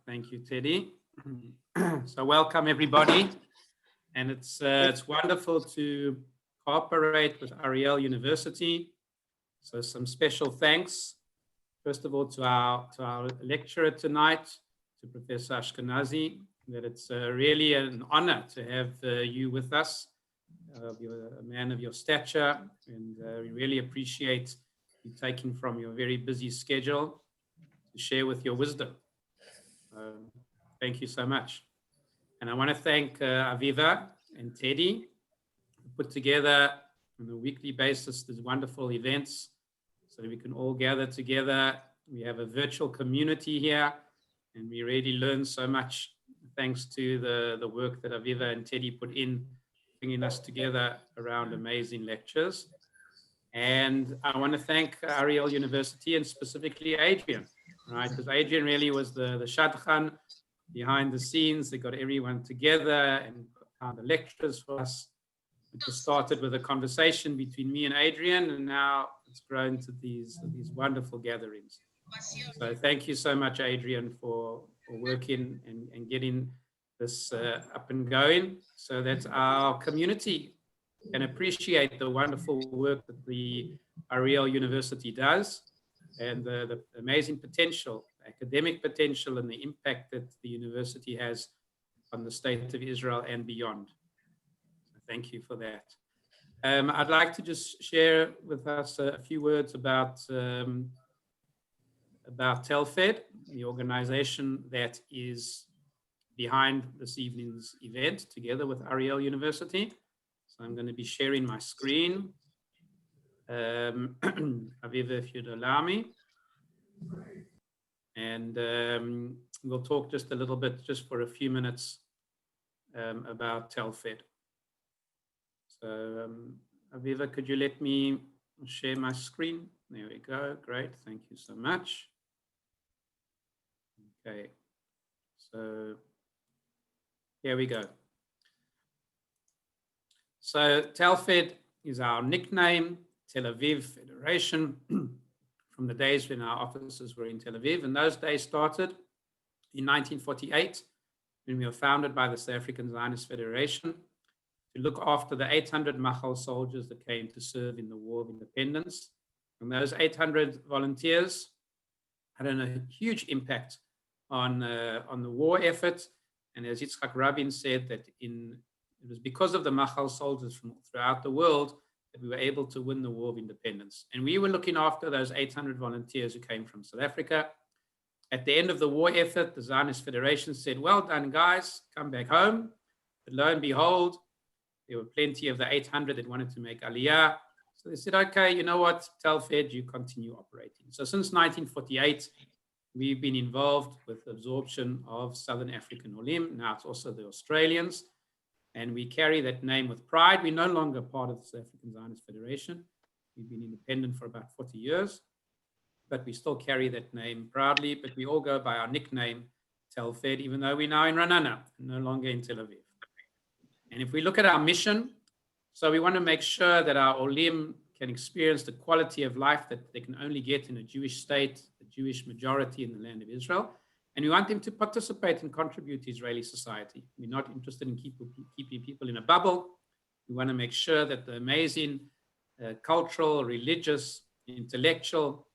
Thank you, Teddy. So welcome everybody, and it's wonderful to cooperate with Ariel University. So some special thanks, first of all, to our lecturer tonight, to Professor Ashkenazi. That it's really an honor to have you with us. You're a man of your stature, and we really appreciate you taking from your very busy schedule to share with your wisdom. Thank you so much. And I want to thank Aviva and Teddy, who put together on a weekly basis these wonderful events so that we can all gather together. We have a virtual community here, and we really learn so much thanks to the work that Aviva and Teddy put in, bringing us together around amazing lectures. And I want to thank Ariel University and specifically Adrian, right? Because Adrian really was the shadchan behind the scenes. They got everyone together and found the lectures for us. It just started with a conversation between me and Adrian, and now it's grown to these wonderful gatherings. So thank you so much, Adrian, for working and getting this up and going so that our community can appreciate the wonderful work that the Ariel University does and the amazing potential, academic potential, and the impact that the university has on the state of Israel and beyond. So thank you for that. I'd like to just share with us a few words about Telfed, the organization that is behind this evening's event together with Ariel University. So I'm going to be sharing my screen. Aviva, if you'd allow me. And we'll talk just a little bit, just for a few minutes, about Telfed. So Aviva, could you let me share my screen? There we go. Great. Thank you so much. Okay. So here we go. So Telfed is our nickname, Tel Aviv Federation, from the days when our offices were in Tel Aviv. And those days started in 1948, when we were founded by the South African Zionist Federation to look after the 800 Machal soldiers that came to serve in the War of Independence. And those 800 volunteers had a huge impact on the war effort. And as Yitzhak Rabin said, that it was because of the Machal soldiers from throughout the world that we were able to win the War of Independence. And we were looking after those 800 volunteers who came from South Africa. At the end of the war effort, the Zionist Federation said, well done, guys, come back home. But lo and behold, there were plenty of the 800 that wanted to make Aliyah. So they said, okay, you know what, Telfed, you continue operating. So since 1948, we've been involved with the absorption of Southern African Olim. Now it's also the Australians. And we carry that name with pride. We're no longer part of the South African Zionist Federation. We've been independent for about 40 years, but we still carry that name proudly. But we all go by our nickname, Telfed, even though we're now in Ranana, no longer in Tel Aviv. And if we look at our mission, so we want to make sure that our Olim can experience the quality of life that they can only get in a Jewish state, the Jewish majority in the land of Israel. And we want them to participate and contribute to Israeli society. We're not interested in keeping people in a bubble. We want to make sure that the amazing cultural, religious, intellectual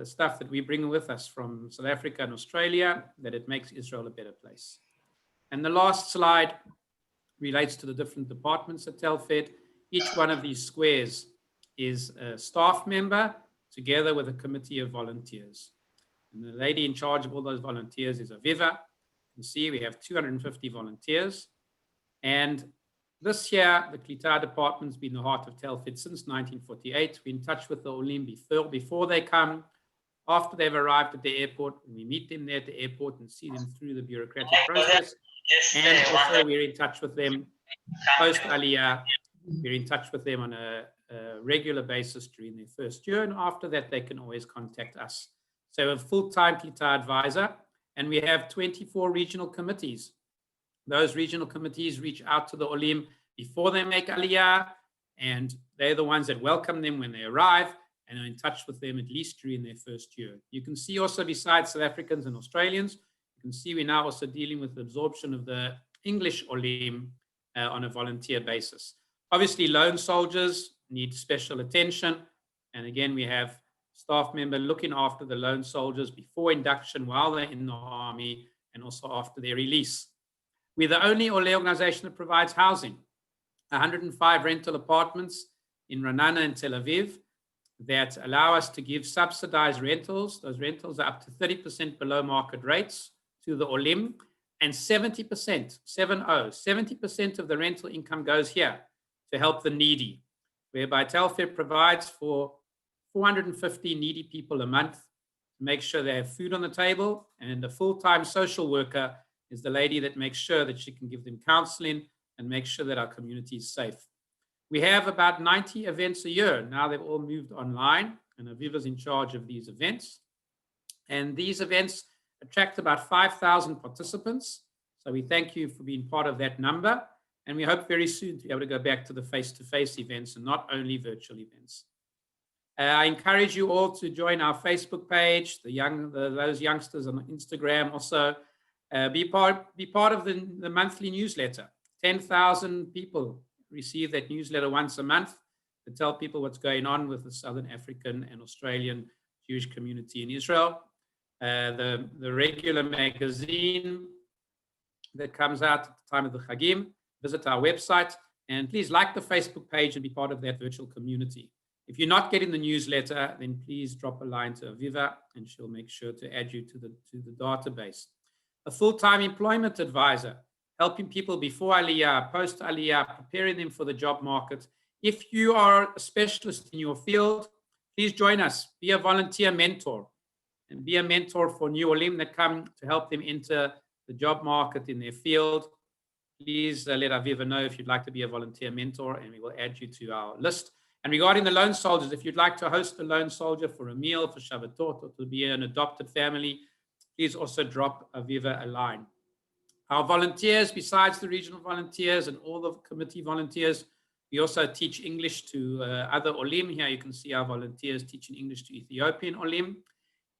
stuff that we bring with us from South Africa and Australia, that it makes Israel a better place. And the last slide relates to the different departments at Telfed. Each one of these squares is a staff member together with a committee of volunteers. And the lady in charge of all those volunteers is Aviva. You can see we have 250 volunteers. And this year, the Klita department's been the heart of Telfed since 1948. We're in touch with the Olim before they come, after they've arrived at the airport, and we meet them there at the airport and see them through the bureaucratic process. And also we're in touch with them post Aliyah. We're in touch with them on a regular basis during their first year. And after that, they can always contact us. So a full-time Klita advisor, and we have 24 regional committees. Those regional committees reach out to the Olim before they make Aliyah, and they're the ones that welcome them when they arrive and are in touch with them at least during their first year. You can see also, besides South Africans and Australians, can see we're now also dealing with the absorption of the English Olim on a volunteer basis. Obviously, lone soldiers need special attention. And again, we have staff member looking after the lone soldiers before induction, while they're in the army, and also after their release. We're the only Ole organization that provides housing. 105 rental apartments in Ra'anana and Tel Aviv that allow us to give subsidized rentals. Those rentals are up to 30% below market rates to the Olim, and 70%, 70% of the rental income goes here to help the needy, whereby Telfed provides for 450 needy people a month to make sure they have food on the table, and a full-time social worker is the lady that makes sure that she can give them counseling and make sure that our community is safe. We have about 90 events a year. Now they've all moved online, and Aviva's in charge of these events. And these events attract about 5,000 participants. So we thank you for being part of that number. And we hope very soon to be able to go back to the face-to-face events and not only virtual events. I encourage you all to join our Facebook page, those youngsters on Instagram also. Be part of the monthly newsletter. 10,000 people receive that newsletter once a month to tell people what's going on with the Southern African and Australian Jewish community in Israel. The regular magazine that comes out at the time of the Chagim. Visit our website, and please like the Facebook page and be part of that virtual community. If you're not getting the newsletter, then please drop a line to Aviva, and she'll make sure to add you to the database. A full-time employment advisor, helping people before Aliyah, post Aliyah, preparing them for the job market. If you are a specialist in your field, please join us. Be a volunteer mentor, and be a mentor for new Olim that come to help them enter the job market in their field. Please let Aviva know if you'd like to be a volunteer mentor, and we will add you to our list. And regarding the lone soldiers, if you'd like to host a lone soldier for a meal, for Shabbatot, or to be an adopted family, please also drop Aviva a line. Our volunteers, besides the regional volunteers and all the committee volunteers, we also teach English to other Olim. Here you can see our volunteers teaching English to Ethiopian Olim.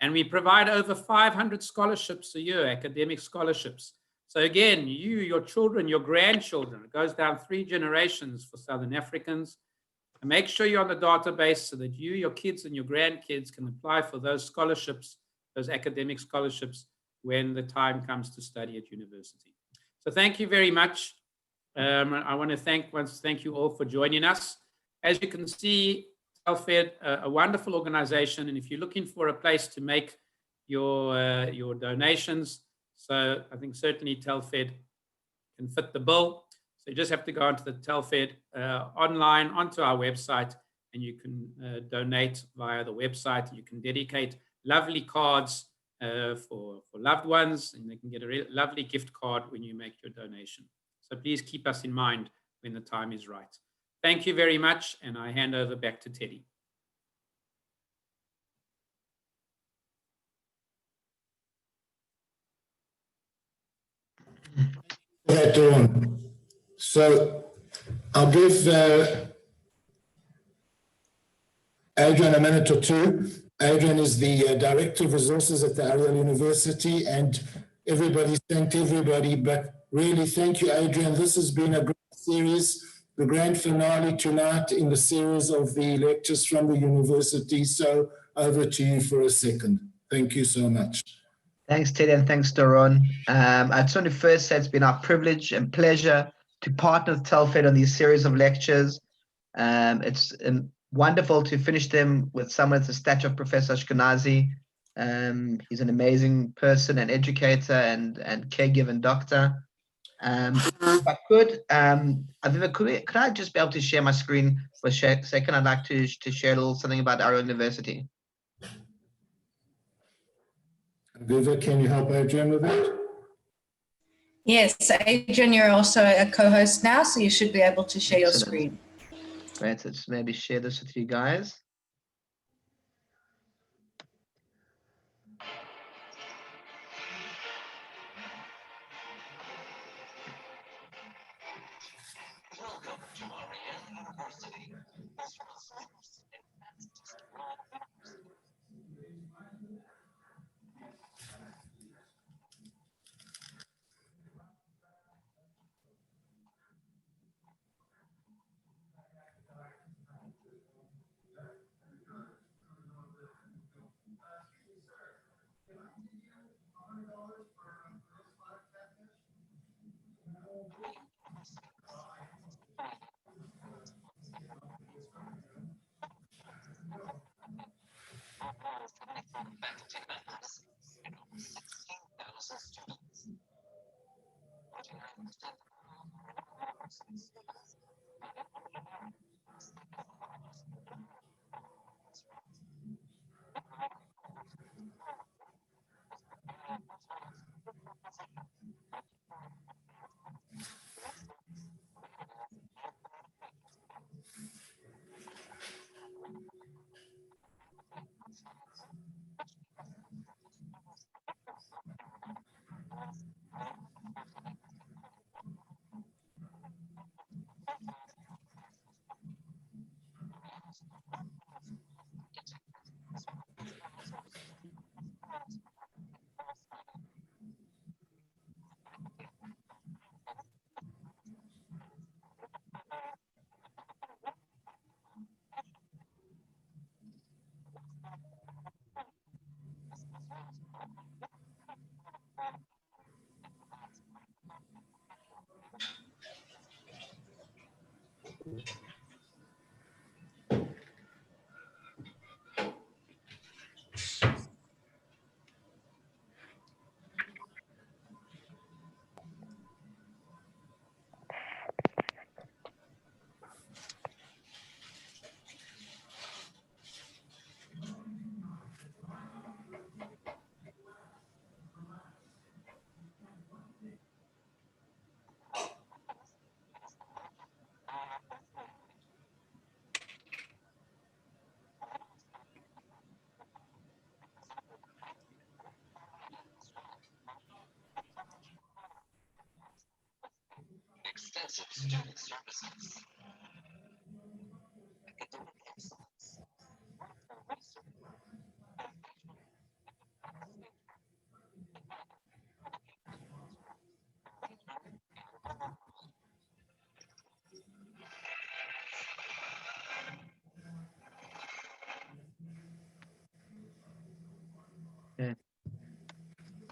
And we provide over 500 scholarships a year, academic scholarships. So again, you, your children, your grandchildren, it goes down 3 generations for Southern Africans. And make sure you're on the database so that you, your kids, and your grandkids can apply for those scholarships, those academic scholarships, when the time comes to study at university. So thank you very much. I want to thank you all for joining us. As you can see, Telfed, a wonderful organization, and if you're looking for a place to make your donations, so I think certainly Telfed can fit the bill. So you just have to go onto the Telfed online, onto our website, and you can donate via the website. You can dedicate lovely cards for loved ones, and they can get a lovely gift card when you make your donation. So please keep us in mind when the time is right. Thank you very much, and I hand over back to Teddy. So I'll give Adrian a minute or two. Adrian is the Director of Resources at the Ariel University, and everybody's thanked everybody, but really thank you, Adrian. This has been a great series, the grand finale tonight in the series of the lectures from the university. So over to you for a second. Thank you so much. Thanks, Teddy, and thanks, Doron. I just want to first say it's been our privilege and pleasure to partner with Telfed on these series of lectures. It's wonderful to finish them with someone at the stature of Professor Ashkenazi. He's an amazing person and educator and caregiver and doctor. If I could, Aviva, could I just be able to share my screen for a second? I'd like to share a little something about Ariel University. Aviva, can you help Adrian with that? Yes, Adrian, you're also a co-host now, so you should be able to share your screen. Great, let's maybe share this with you guys.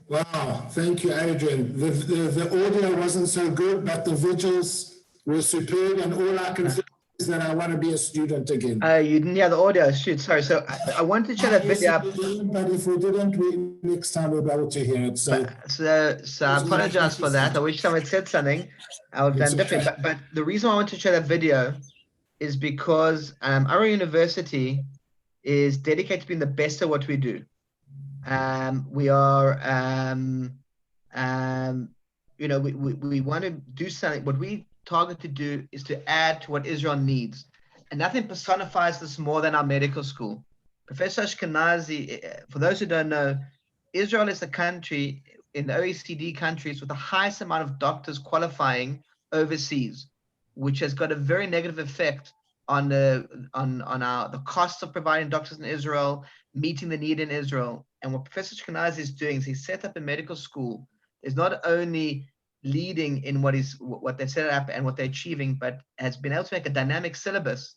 Wow, thank you, Adrian. The audio wasn't so good, but the visuals were superb, and all I can say is that I want to be a student again. You didn't hear the audio, shoot, sorry. So I wanted to show that video. But if we didn't, next time we'll be able to hear it. So I apologize for that. I wish someone had said something. I would have done differently. But the reason I want to show that video is because our university is dedicated to being the best at what we do. We are, you know, we want to do something. What we target to do is to add to what Israel needs. And nothing personifies this more than our medical school. Professor Ashkenazi, for those who don't know, Israel is the country in the OECD countries with the highest amount of doctors qualifying overseas, which has got a very negative effect on the costs of providing doctors in Israel, meeting the need in Israel. And what Professor Ashkenazi is doing is he set up a medical school. Is not only leading in what they set up and what they're achieving, but has been able to make a dynamic syllabus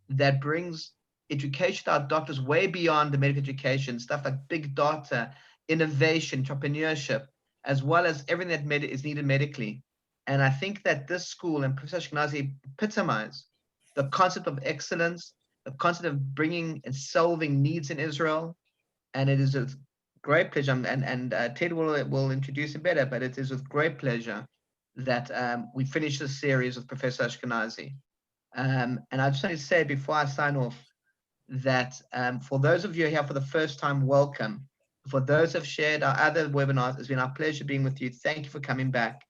that brings education to our doctors way beyond the medical education, stuff like big data, innovation, entrepreneurship, as well as everything that is needed medically. And I think that this school and Professor Ashkenazi epitomize the concept of excellence, the concept of bringing and solving needs in Israel. And it is with great pleasure, and Ted will introduce it better, but it is with great pleasure that we finish this series with Professor Ashkenazi. And I just want to say before I sign off that for those of you here for the first time, welcome. For those who have shared our other webinars, it's been our pleasure being with you. Thank you for coming back.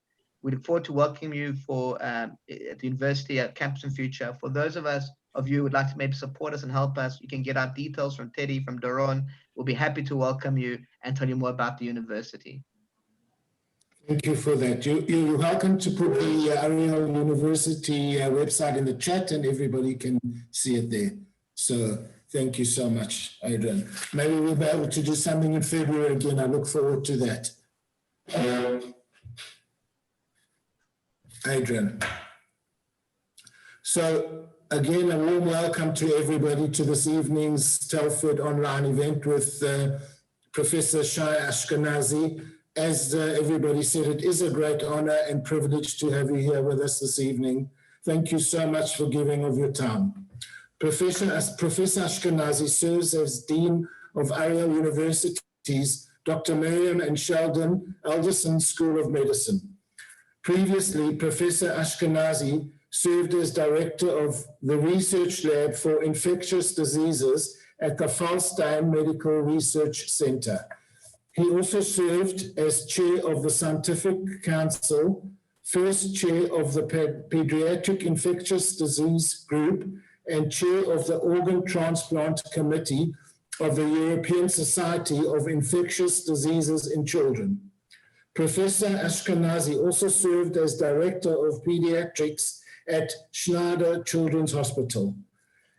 We look forward to welcoming you for at the university at Campus and Future. For those of you who would like to maybe support us and help us, you can get our details from Teddy, from Doron. We'll be happy to welcome you and tell you more about the university. Thank you for that. You're welcome to put the Ariel University website in the chat, and everybody can see it there. So thank you so much, Adrian. Maybe we'll be able to do something in February again. I look forward to that. Adrian. So again, a warm welcome to everybody to this evening's Telford online event with Professor Shai Ashkenazi. As everybody said, it is a great honor and privilege to have you here with us this evening. Thank you so much for giving of your time. Professor Ashkenazi serves as Dean of Ariel University's Dr. Miriam and Sheldon Adelson School of Medicine. Previously, Professor Ashkenazi served as director of the Research Lab for Infectious Diseases at the Felsenstein Medical Research Center. He also served as chair of the Scientific Council, first chair of the Pediatric Infectious Disease Group, and chair of the Organ Transplant Committee of the European Society of Infectious Diseases in Children. Professor Ashkenazi also served as director of Pediatrics at Schneider Children's Hospital.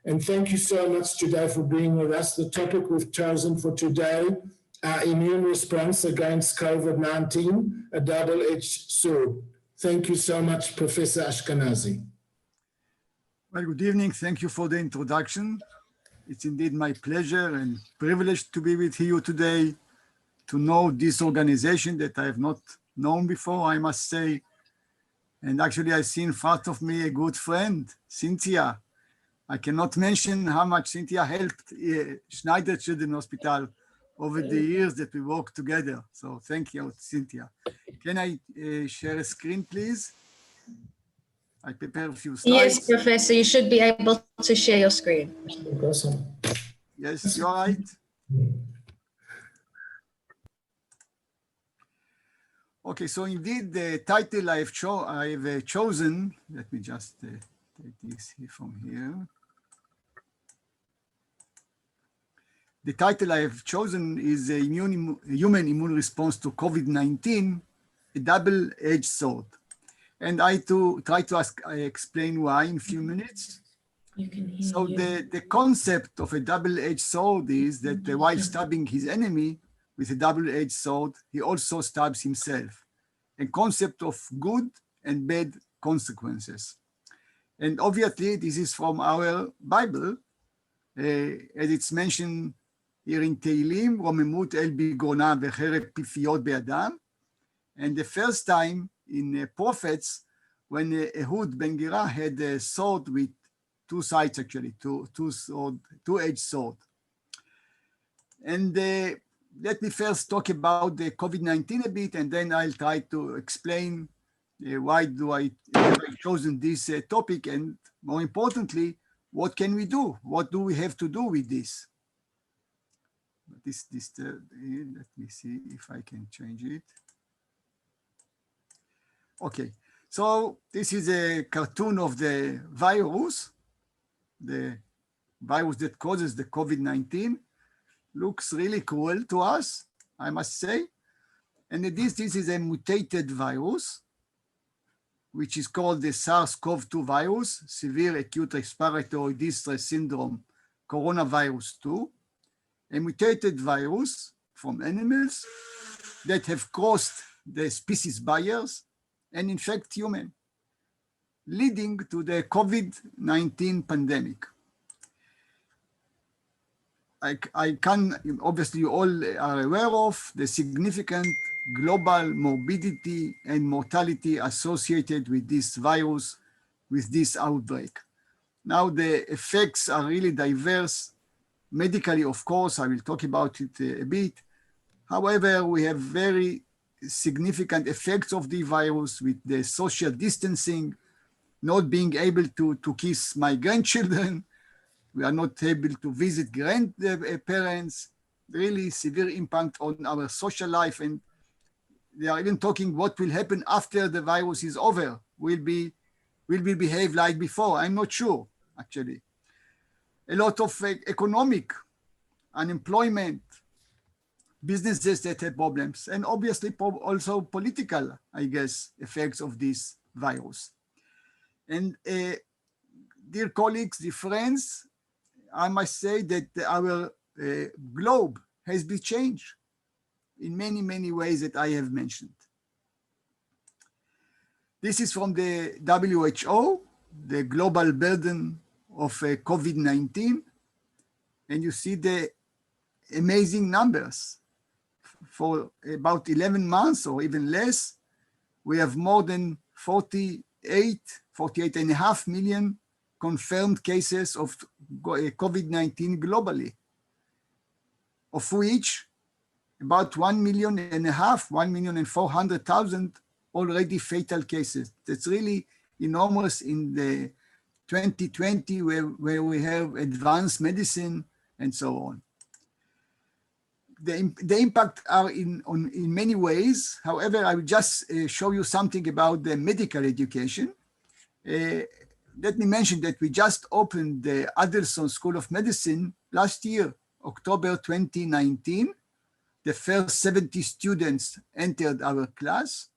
And thank you so much today for being with us. The topic we've chosen for today, our immune response against COVID-19, a double-edged sword. Thank you so much, Professor Ashkenazi. Well, good evening. Thank you for the introduction. It's indeed my pleasure and privilege to be with you today, to know this organization that I have not known before, I must say. And actually, I see in front of me a good friend, Cynthia. I cannot mention how much Cynthia helped Schneider Children's Hospital over the years that we worked together. So thank you, Cynthia. Can I share a screen, please? I prepared a few slides. Yes, Professor, you should be able to share your screen. Awesome. Yes, you're right. Okay, so indeed the title I've chosen, let me just take this here from here. The title I have chosen is a Human Immune Response to COVID-19, a Double-Edged Sword. And I try to explain why in a few minutes. You can hear So the concept of a double-edged sword is that while stabbing his enemy with a double-edged sword, he also stabs himself. A concept of good and bad consequences. And obviously, this is from our Bible, as it's mentioned here in Tehillim, רוממות אל בגרונם וחרב פיפיות בידם. And the first time in Prophets, when Ehud ben Gira had a sword with two sides, actually, two-edged sword. And let me first talk about the COVID-19 a bit, and then I'll try to explain why have I chosen this topic, and more importantly, what can we do? What do we have to do with this? Let me see if I can change it. Okay, so this is a cartoon of the virus that causes the COVID-19. Looks really cruel to us, I must say. And this is a mutated virus, which is called the SARS-CoV-2 virus, Severe Acute Respiratory Distress Syndrome, Coronavirus 2, a mutated virus from animals that have crossed the species barriers and infect humans, leading to the COVID-19 pandemic. Obviously you all are aware of the significant global morbidity and mortality associated with this virus, with this outbreak. Now the effects are really diverse. Medically, of course, I will talk about it a bit. However, we have very significant effects of the virus with the social distancing, not being able to kiss my grandchildren. We are not able to visit grandparents, really severe impact on our social life. And they are even talking what will happen after the virus is over. Will we behave like before? I'm not sure, actually. A lot of economic unemployment, businesses that have problems, and obviously also political, I guess, effects of this virus. And dear colleagues, dear friends, I must say that our globe has been changed in many, many ways that I have mentioned. This is from the WHO, the global burden of COVID-19. And you see the amazing numbers. For about 11 months or even less, we have more than 48.5 million confirmed cases of COVID-19 globally, of which about 1,400,000 already fatal cases. That's really enormous in the 2020 where we have advanced medicine and so on. The impact are in many ways. However, I will just show you something about the medical education. Let me mention that we just opened the Adelson School of Medicine last year, October 2019. The first 70 students entered our class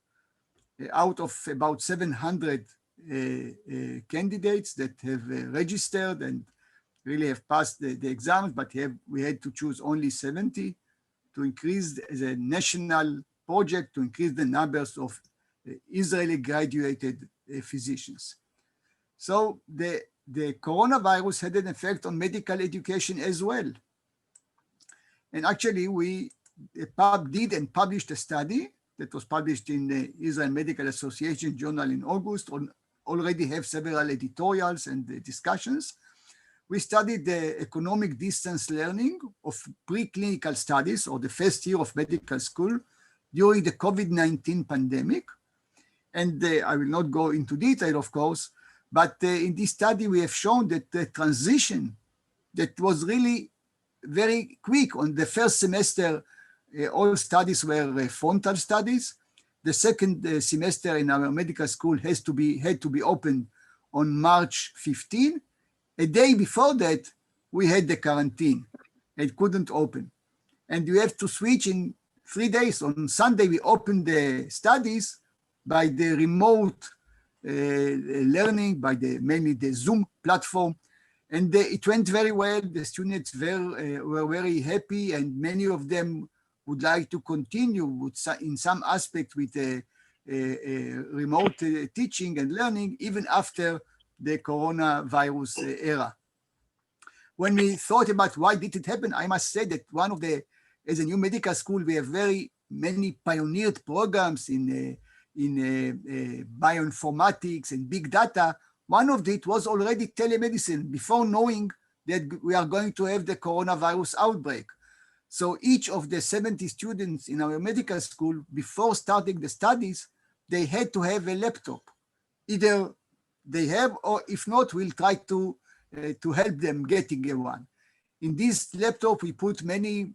out of about 700 candidates that have registered and really have passed the exams, but we had to choose only 70 to increase the national project to increase the numbers of Israeli graduated physicians. So the coronavirus had an effect on medical education as well. And actually we did and published a study that was published in the Israel Medical Association journal in August, already have several editorials and discussions. We studied the economic distance learning of preclinical studies or the first year of medical school during the COVID-19 pandemic. And I will not go into detail, of course, but in this study, we have shown that the transition that was really very quick on the first semester, all studies were frontal studies. The second semester in our medical school had to be opened on March 15. A day before that, we had the quarantine. It couldn't open. And you have to switch in 3 days. On Sunday, we opened the studies by the remote learning by mainly the Zoom platform. And it went very well. The students were very happy, and many of them would like to continue in some aspect with remote teaching and learning even after the coronavirus era. When we thought about why did it happen, I must say that as a new medical school, we have very many pioneered programs in bioinformatics and big data. One of it was already telemedicine before knowing that we are going to have the coronavirus outbreak. So each of the 70 students in our medical school, before starting the studies, they had to have a laptop. Either they have, or if not, we'll try to help them getting one. In this laptop, we put many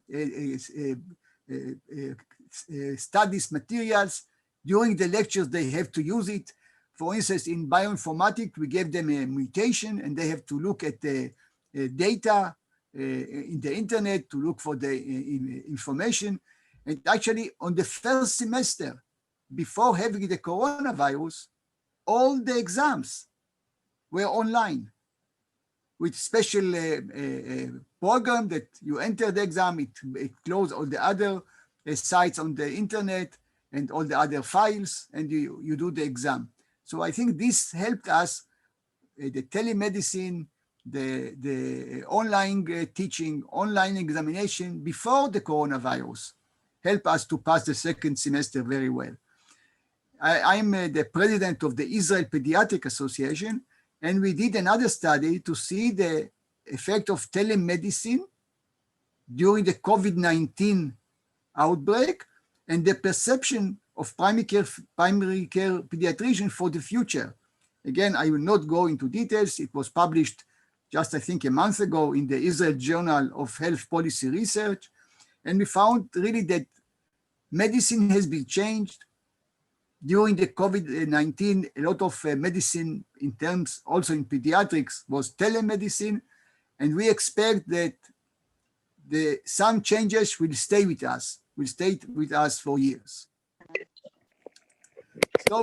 studies materials. During the lectures, they have to use it. For instance, in bioinformatics, we gave them a mutation and they have to look at the data in the internet to look for the information. And actually, on the first semester, before having the coronavirus, all the exams were online with special program that you enter the exam, it closes all the other sites on the internet and all the other files, and you do the exam. So I think this helped us, the telemedicine, the online teaching, online examination before the coronavirus, helped us to pass the second semester very well. I'm the president of the Israel Pediatric Association, and we did another study to see the effect of telemedicine during the COVID-19 outbreak and the perception of primary care pediatrician for the future. Again, I will not go into details. It was published just, I think, a month ago in the Israel Journal of Health Policy Research. And we found really that medicine has been changed. During the COVID-19, a lot of medicine in terms, also in pediatrics, was telemedicine. And we expect that some changes will stay with us for years. So,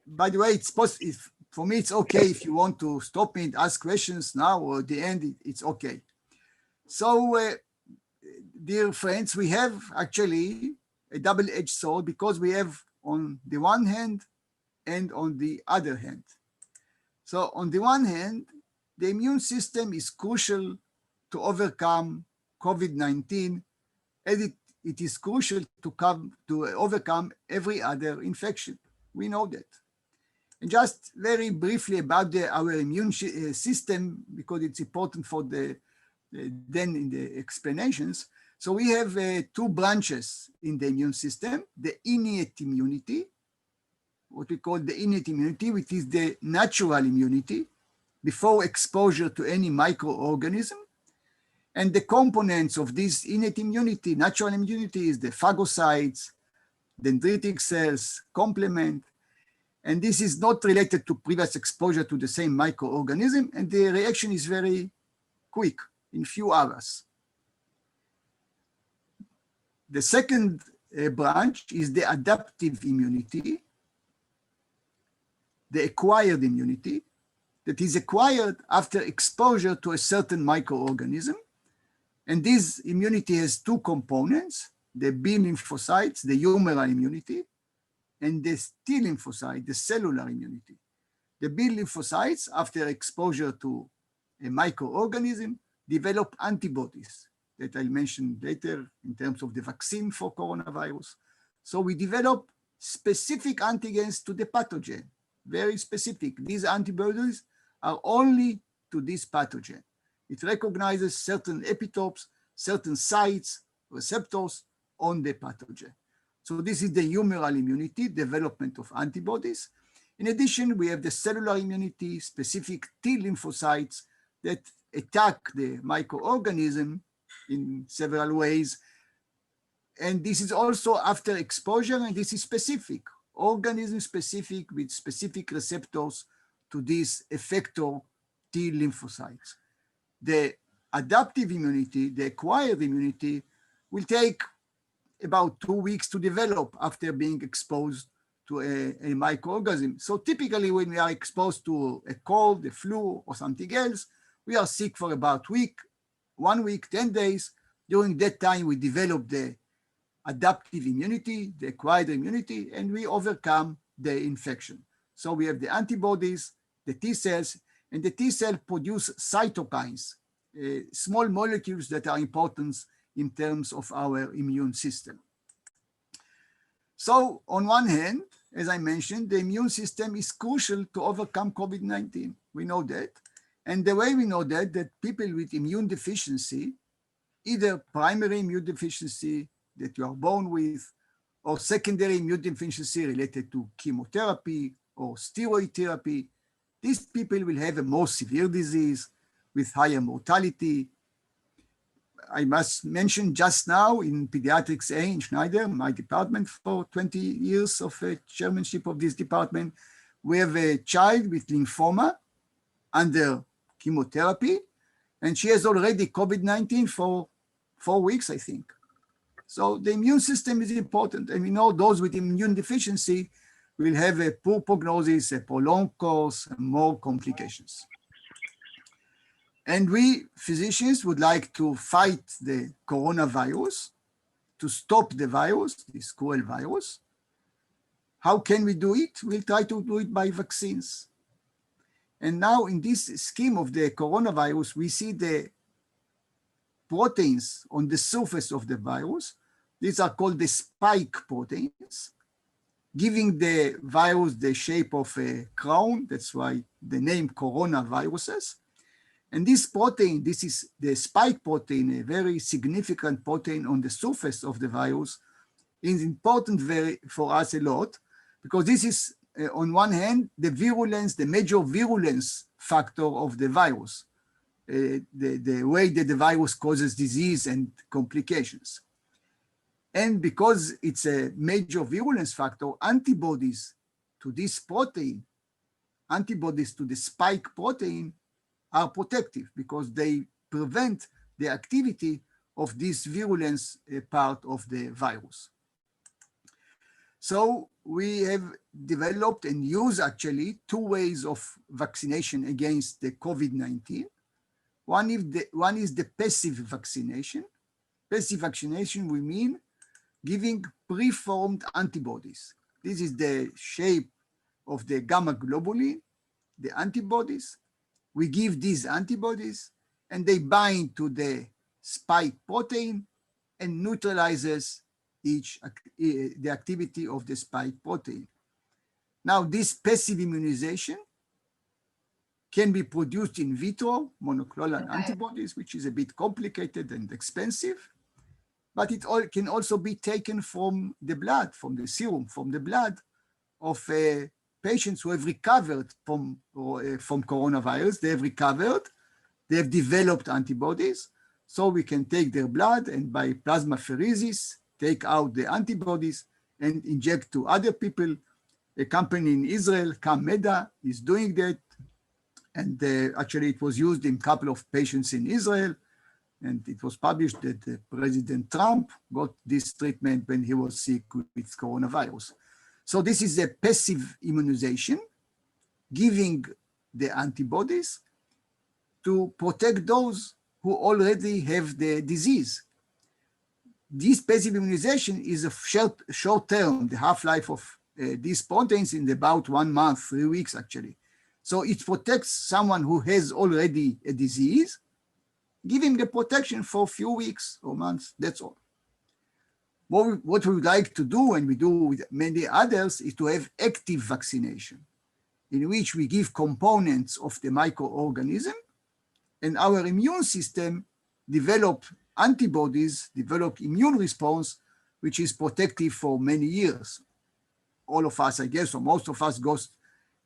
by the way, it's possible. For me, it's okay if you want to stop me and ask questions now or at the end, it's okay. So, dear friends, we have actually a double-edged sword because we have on the one hand and on the other hand. So on the one hand, the immune system is crucial to overcome COVID-19, as it is crucial to overcome every other infection. We know that. And just very briefly about our immune system, because it's important for then in the explanations. So we have two branches in the immune system, the innate immunity, what we call the innate immunity, which is the natural immunity before exposure to any microorganism. And the components of this innate immunity, natural immunity, is the phagocytes, dendritic cells, complement. And this is not related to previous exposure to the same microorganism, and the reaction is very quick, in few hours. The second branch is the adaptive immunity, the acquired immunity, that is acquired after exposure to a certain microorganism. And this immunity has two components, the B lymphocytes, the humoral immunity, and the T lymphocyte, the cellular immunity. The B lymphocytes, after exposure to a microorganism, develop antibodies that I'll mention later in terms of the vaccine for coronavirus. So we develop specific antigens to the pathogen, very specific. These antibodies are only to this pathogen. It recognizes certain epitopes, certain sites, receptors on the pathogen. So this is the humoral immunity, development of antibodies. In addition, we have the cellular immunity, specific T lymphocytes that attack the microorganism in several ways. And this is also after exposure, and this is specific, organism specific with specific receptors to these effector T lymphocytes. The adaptive immunity, the acquired immunity, will take about 2 weeks to develop after being exposed to a microorganism. So typically when we are exposed to a cold, a flu, or something else, we are sick for about 1 week, 10 days. During that time, we develop the adaptive immunity, the acquired immunity, and we overcome the infection. So we have the antibodies, the T cells, and the T cell produce cytokines, small molecules that are important in terms of our immune system. So on one hand, as I mentioned, the immune system is crucial to overcome COVID-19. We know that. And the way we know that people with immune deficiency, either primary immune deficiency that you are born with, or secondary immune deficiency related to chemotherapy or steroid therapy, these people will have a more severe disease with higher mortality. I must mention just now in Pediatrics A in Schneider, my department for 20 years of chairmanship of this department, we have a child with lymphoma under chemotherapy, and she has already COVID-19 for 4 weeks, I think. So the immune system is important, and we know those with immune deficiency will have a poor prognosis, a prolonged course, and more complications. And we physicians would like to fight the coronavirus, to stop the virus, this cruel virus. How can we do it? We'll try to do it by vaccines. And now in this scheme of the coronavirus, we see the proteins on the surface of the virus. These are called the spike proteins, giving the virus the shape of a crown. That's why the name coronaviruses. And this protein, this is the spike protein, a very significant protein on the surface of the virus, is important for us a lot, because this is, on one hand, the virulence, the major virulence factor of the virus, the way that the virus causes disease and complications. And because it's a major virulence factor, antibodies to this protein, antibodies to the spike protein, are protective because they prevent the activity of this virulence part of the virus. So we have developed and use actually 2 ways of vaccination against the COVID-19. One is the passive vaccination. Passive vaccination, we mean giving preformed antibodies. This is the shape of the gamma globulin, the antibodies. We give these antibodies and they bind to the spike protein and neutralizes the activity of the spike protein. Now this passive immunization can be produced in vitro, monoclonal antibodies, which is a bit complicated and expensive, but it can also be taken from the blood, from the serum, from the blood of patients who have recovered from coronavirus. They have recovered, they have developed antibodies, so we can take their blood and by plasmapheresis, take out the antibodies and inject to other people. A company in Israel, Meda, is doing that. And actually it was used in a couple of patients in Israel. And it was published that President Trump got this treatment when he was sick with coronavirus. So this is a passive immunization, giving the antibodies to protect those who already have the disease. This passive immunization is a short term. The half-life of these proteins in about 1 month, 3 weeks actually. So it protects someone who has already a disease, giving the protection for a few weeks or months, that's all. What we would like to do, and we do with many others, is to have active vaccination, in which we give components of the microorganism, and our immune system develop antibodies, develop immune response, which is protective for many years. All of us, I guess, or most of us got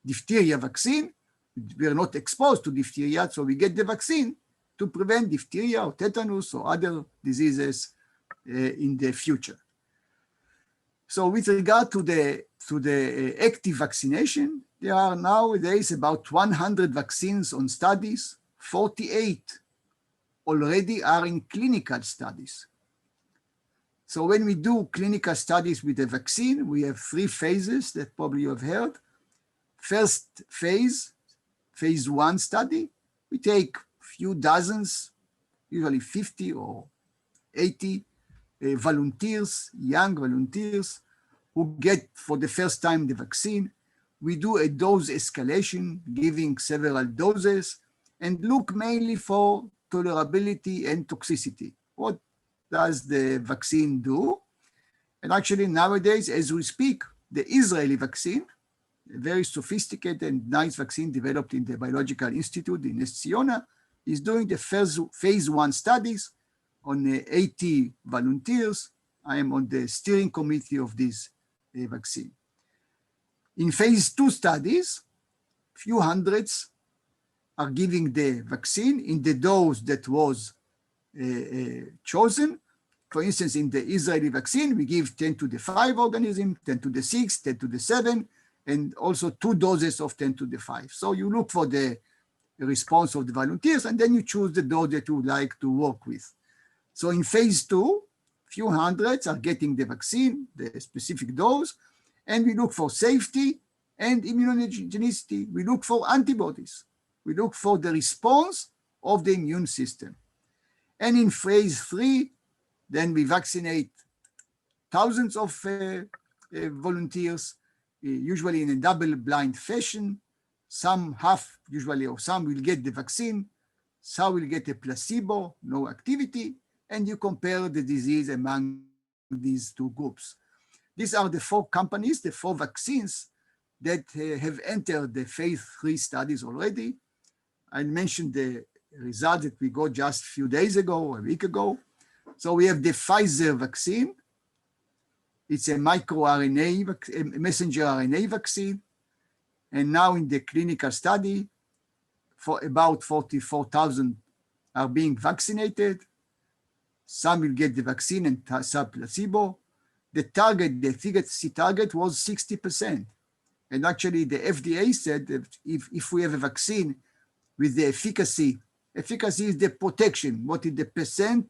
diphtheria vaccine. We are not exposed to diphtheria, so we get the vaccine to prevent diphtheria or tetanus or other diseases in the future. So with regard to the active vaccination, there are nowadays about 100 vaccines on studies. 48 already are in clinical studies. So when we do clinical studies with the vaccine, we have 3 phases that probably you have heard. First phase, phase 1 study, we take few dozens, usually 50 or 80 volunteers, young volunteers, who get for the first time the vaccine. We do a dose escalation, giving several doses, and look mainly for tolerability and toxicity. What does the vaccine do? And actually nowadays, as we speak, the Israeli vaccine, a very sophisticated and nice vaccine developed in the Biological Institute in Ness Ziona, is doing the first phase 1 studies on 80 volunteers. I am on the steering committee of this vaccine. In phase 2 studies, few hundreds are giving the vaccine in the dose that was chosen. For instance, in the Israeli vaccine, we give 10 to the 5 organism, 10 to the 6, 10 to the 7, and also 2 doses of 10 to the 5. So you look for the response of the volunteers, and then you choose the dose that you would like to work with. So in phase 2, few hundreds are getting the vaccine, the specific dose, and we look for safety and immunogenicity. We look for antibodies. We look for the response of the immune system. And in phase 3, then we vaccinate thousands of volunteers, usually in a double-blind fashion. Some half, usually, or some will get the vaccine, some will get a placebo, no activity, and you compare the disease among these 2 groups. These are the 4 companies, the 4 vaccines that have entered the phase 3 studies already. I mentioned the results that we got just a few days ago, a week ago. So we have the Pfizer vaccine. It's a microRNA, a messenger RNA vaccine. And now in the clinical study, for about 44,000 are being vaccinated. Some will get the vaccine and some placebo. The target, the efficacy target was 60%. And actually the FDA said that if we have a vaccine with the efficacy is the protection, what is the percent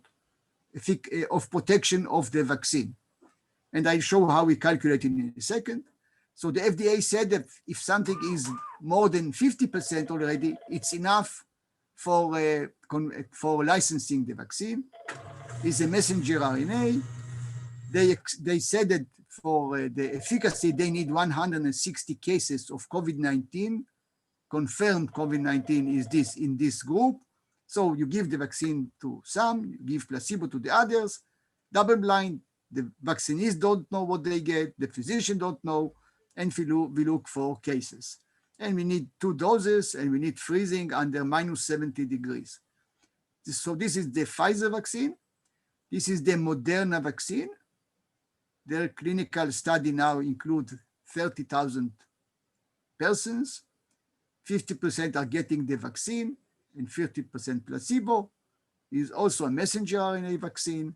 of protection of the vaccine. And I'll show how we calculate it in a second. So the FDA said that if something is more than 50% already, it's enough for licensing the vaccine. It's a messenger RNA. They said that for the efficacy, they need 160 cases of COVID-19. Confirmed COVID-19 is this in this group. So you give the vaccine to some, you give placebo to the others, double blind, the vaccinists don't know what they get, the physician don't know, and we look for cases. And we need 2 doses, and we need freezing under -70 degrees. So this is the Pfizer vaccine. This is the Moderna vaccine. Their clinical study now includes 30,000 persons. 50% are getting the vaccine and 50% placebo. It is also a messenger RNA vaccine.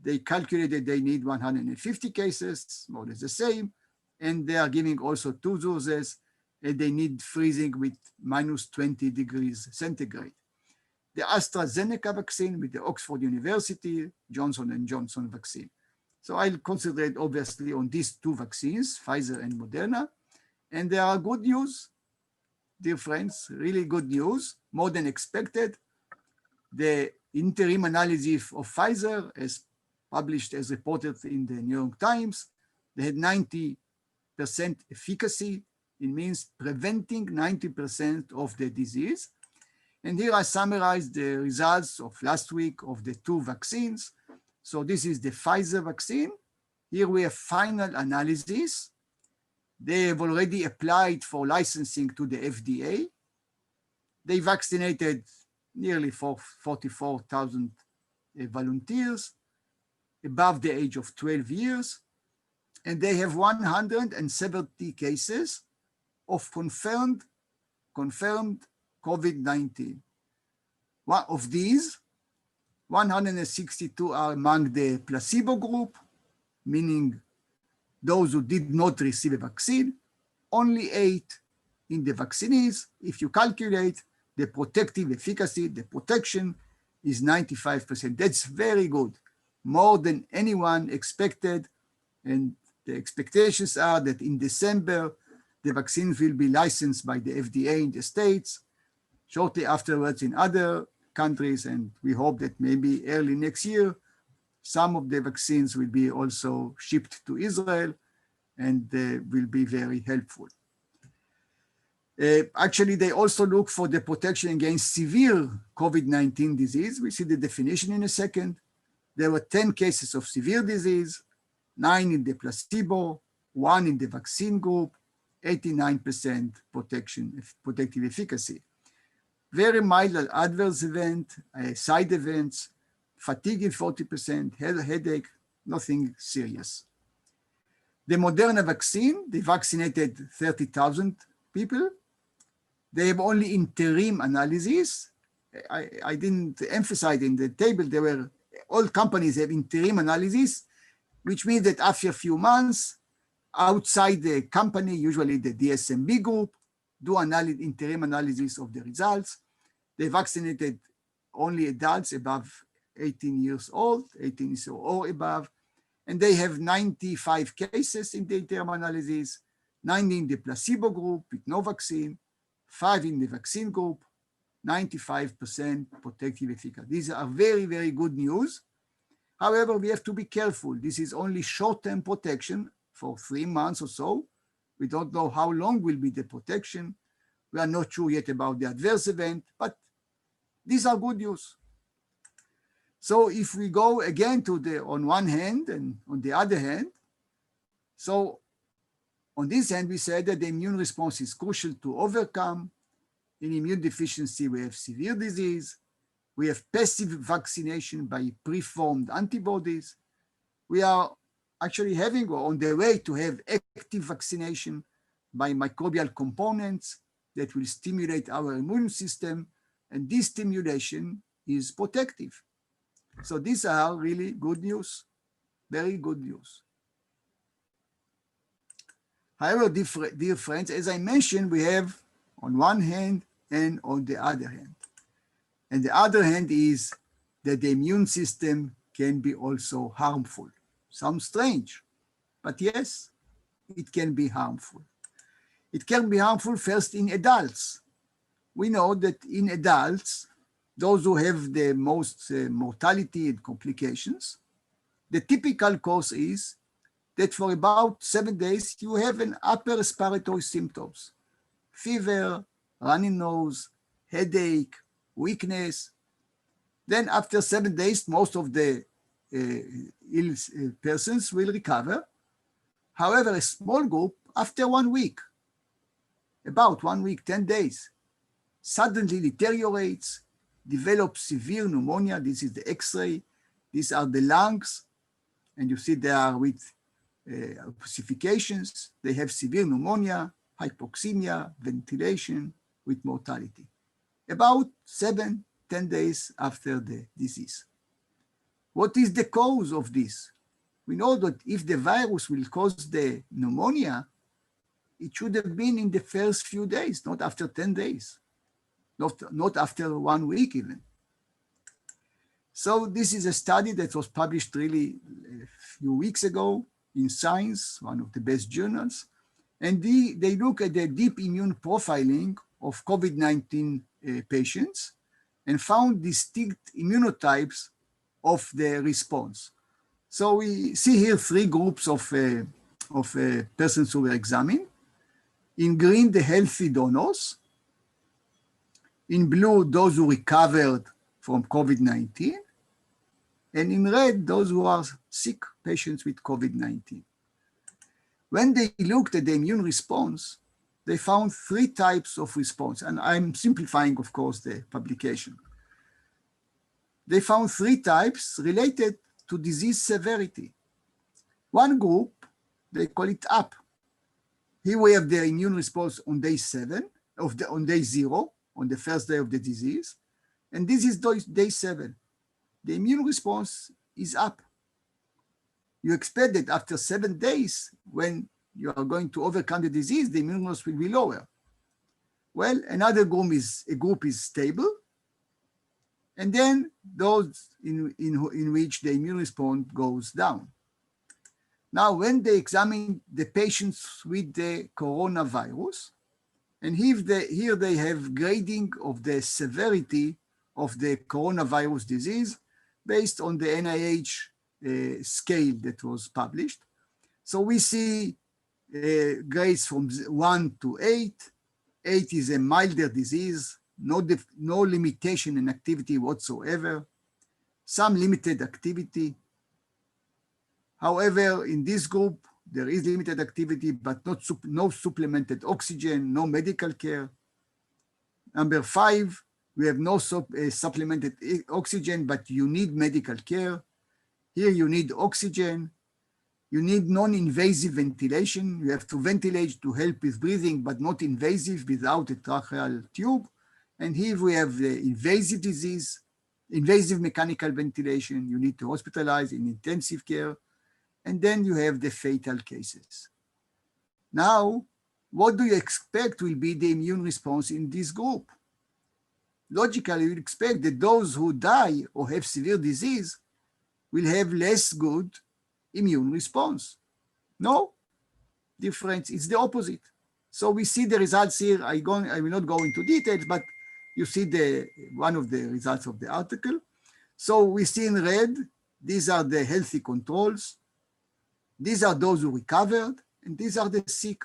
They calculated they need 150 cases, more or less the same, and they are giving also 2 doses, and they need freezing with -20 degrees centigrade. The AstraZeneca vaccine with the Oxford University, Johnson & Johnson vaccine. So I'll concentrate obviously on these 2 vaccines, Pfizer and Moderna, and there are good news, dear friends, really good news, more than expected. The interim analysis of Pfizer, as published, as reported in the New York Times, they had 90% efficacy. It means preventing 90% of the disease. And here I summarize the results of last week of the 2 vaccines. So this is the Pfizer vaccine. Here we have final analysis. They have already applied for licensing to the FDA. They vaccinated nearly 44,000 volunteers above the age of 12 years. And they have 170 cases of confirmed COVID-19. One of these, 162 are among the placebo group, meaning those who did not receive a vaccine, only 8 in the vaccinees. If you calculate the protective efficacy, the protection is 95%. That's very good. more than anyone expected. And the expectations are that in December, the vaccines will be licensed by the FDA in the States, shortly afterwards in other countries, and we hope that maybe early next year, some of the vaccines will be also shipped to Israel and will be very helpful. Actually, they also look for the protection against severe COVID-19 disease. We see the definition in a second. There were 10 cases of severe disease, 9 in the placebo, 1 in the vaccine group, 89% protective efficacy. Very mild adverse event, side events, fatigue in 40%, headache, nothing serious. The Moderna vaccine, they vaccinated 30,000 people. They have only interim analysis. I didn't emphasize in the table, there were, all companies have interim analysis, which means that after a few months, outside the company, usually the DSMB group, do interim analysis of the results. They vaccinated only adults above 18 years old, 18 years or above, and they have 95 cases in the interim analysis, 90 in the placebo group with no vaccine, 5 in the vaccine group, 95% protective efficacy. These are very, very good news. However, we have to be careful. This is only short-term protection for 3 months or so. We don't know how long will be the protection. We are not sure yet about the adverse event, but these are good news. So if we go again to the on one hand and on the other hand, so on this hand, we said that the immune response is crucial to overcome. In immune deficiency, we have severe disease. We have passive vaccination by preformed antibodies. We are actually having or on the way to have active vaccination by microbial components that will stimulate our immune system. And this stimulation is protective. So these are really good news, very good news. However, dear friends, as I mentioned, we have on one hand and on the other hand. And the other hand is that the immune system can be also harmful. Sounds strange, but yes, it can be harmful. It can be harmful first in adults. We know that in adults, those who have the most mortality and complications, the typical course is that for about 7 days, you have an upper respiratory symptoms, fever, runny nose, headache, weakness. Then after 7 days, most of the ill persons will recover. However, a small group, after 1 week, about 1 week, 10 days, suddenly deteriorates, develops severe pneumonia. This is the X-ray. These are the lungs. And you see they are with ossifications. They have severe pneumonia, hypoxemia, ventilation with mortality. About 7-10 days after the disease. What is the cause of this? We know that if the virus will cause the pneumonia, it should have been in the first few days, not after 10 days, not after 1 week even. So this is a study that was published really a few weeks ago in Science, one of the best journals. And they look at the deep immune profiling of COVID-19 patients and found distinct immunotypes of the response. So we see here 3 groups of persons who were examined. In green, the healthy donors. In blue, those who recovered from COVID-19. And in red, those who are sick patients with COVID-19. When they looked at the immune response, they found 3 types of response. And I'm simplifying, of course, the publication. They found 3 types related to disease severity. One group, they call it up. Here we have the immune response on day 7, on day 0, on the first day of the disease. And this is day 7. The immune response is up. You expect that after 7 days, when you are going to overcome the disease, the immune response will be lower. Well, another group is stable. and then those in which the immune response goes down. Now, when they examine the patients with the coronavirus, and here they have grading of the severity of the coronavirus disease based on the NIH scale that was published. So we see grades from 1 to 8. 8 is a milder disease, no limitation in activity whatsoever, some limited activity. However, in this group, there is limited activity, but no supplemented oxygen, no medical care. Number 5, we have no supplemented oxygen, but you need medical care. Here you need oxygen. You need non-invasive ventilation. You have to ventilate to help with breathing, but not invasive without a tracheal tube. And here we have the invasive disease, invasive mechanical ventilation. You need to hospitalize in intensive care. And then you have the fatal cases. Now, what do you expect will be the immune response in this group? Logically, you'd expect that those who die or have severe disease will have less good immune response. No difference, it's the opposite. So we see the results here. I will not go into details, but you see one of the results of the article. So we see in red, these are the healthy controls. These are those who recovered, and these are the sick.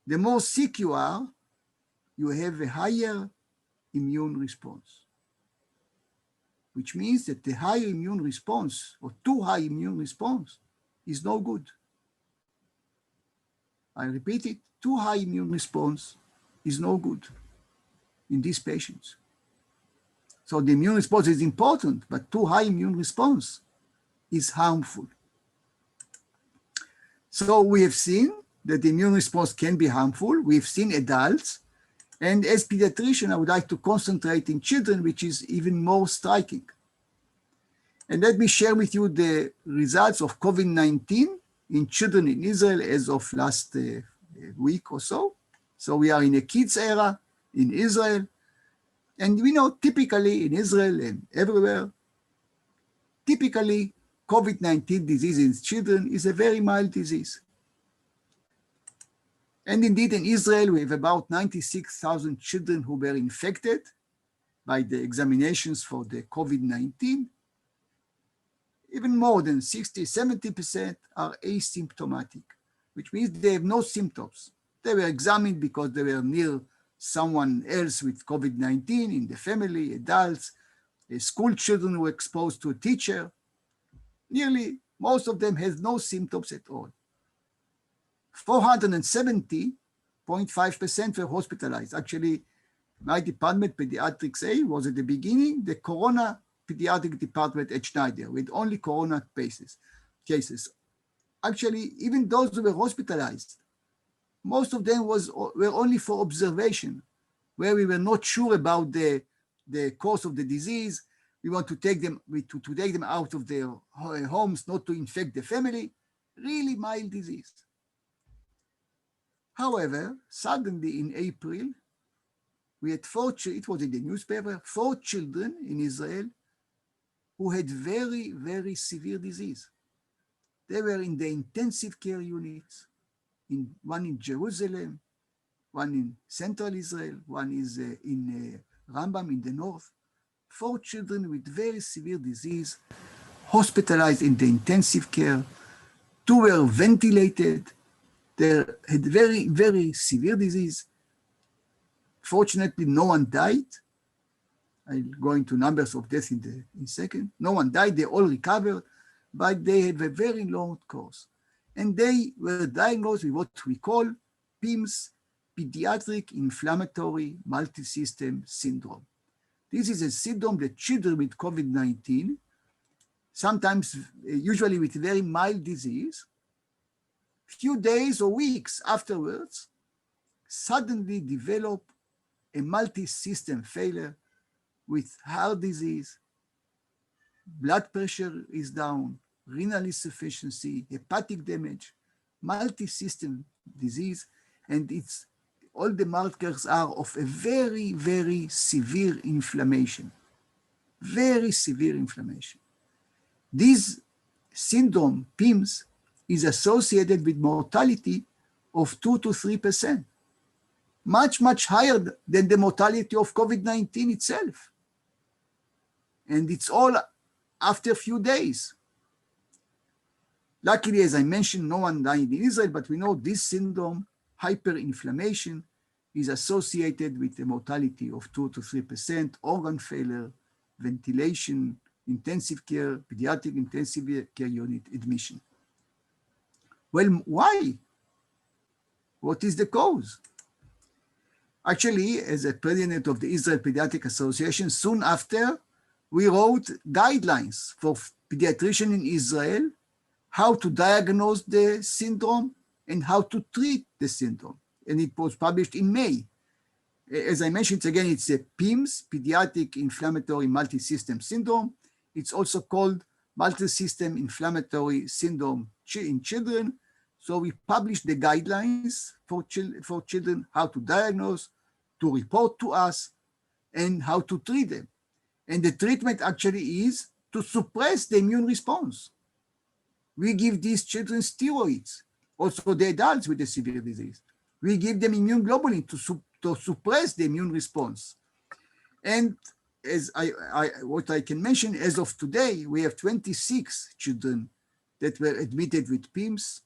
The more sick you are, you have a higher immune response, which means that the high immune response or too high immune response is no good. I repeat it, too high immune response is no good in these patients. So the immune response is important, but too high immune response is harmful. So we have seen that the immune response can be harmful. We've seen adults. And as pediatrician, I would like to concentrate in children, which is even more striking. And let me share with you the results of COVID-19 in children in Israel as of last week or so. So we are in a kids era in Israel. And we know typically in Israel and everywhere, typically COVID-19 disease in children is a very mild disease. And indeed in Israel, we have about 96,000 children who were infected by the examinations for the COVID-19. Even more than 60, 70% are asymptomatic, which means they have no symptoms. They were examined because they were near someone else with COVID-19 in the family, adults, school children were exposed to a teacher. Nearly most of them has no symptoms at all. 470.5% were hospitalized. Actually, my department, Pediatrics A, was at the beginning the corona pediatric department at Schneider with only corona cases. Actually, even those who were hospitalized, most of them were only for observation, where we were not sure about the course of the disease. We want to take them out of their homes, not to infect the family. Really mild disease. However, suddenly in April, we had it was in the newspaper, 4 children in Israel who had very, very severe disease. They were in the intensive care units, one in Jerusalem, one in central Israel, one is in Rambam in the north. 4 children with very severe disease, hospitalized in the intensive care. 2 were ventilated. They had very, very severe disease. Fortunately, no one died. I'll go into numbers of deaths in a second. No one died, they all recovered, but they had a very long course. And they were diagnosed with what we call PIMS, Pediatric Inflammatory Multisystem Syndrome. This is a syndrome that children with COVID-19, sometimes, usually with very mild disease, few days or weeks afterwards, suddenly develop a multi-system failure with heart disease, blood pressure is down, renal insufficiency, hepatic damage, multi-system disease, and all the markers are of a very, very severe inflammation. very severe inflammation. This syndrome, PIMS, is associated with mortality of 2 to 3%, much, much higher than the mortality of COVID-19 itself. And it's all after a few days. Luckily, as I mentioned, no one died in Israel, but we know this syndrome, hyperinflammation, is associated with a mortality of 2 to 3%, organ failure, ventilation, intensive care, pediatric intensive care unit admission. Well, why? What is the cause? Actually, as a president of the Israel Pediatric Association, soon after, we wrote guidelines for pediatricians in Israel, how to diagnose the syndrome and how to treat the syndrome. And it was published in May. As I mentioned, again, it's a PIMS, Pediatric Inflammatory Multisystem Syndrome. It's also called Multisystem Inflammatory Syndrome in children. So we published the guidelines for children, how to diagnose, to report to us, and how to treat them. And the treatment actually is to suppress the immune response. We give these children steroids, also the adults with the severe disease. We give them immune globulin to suppress the immune response. And as what I can mention, as of today, we have 26 children that were admitted with PIMS.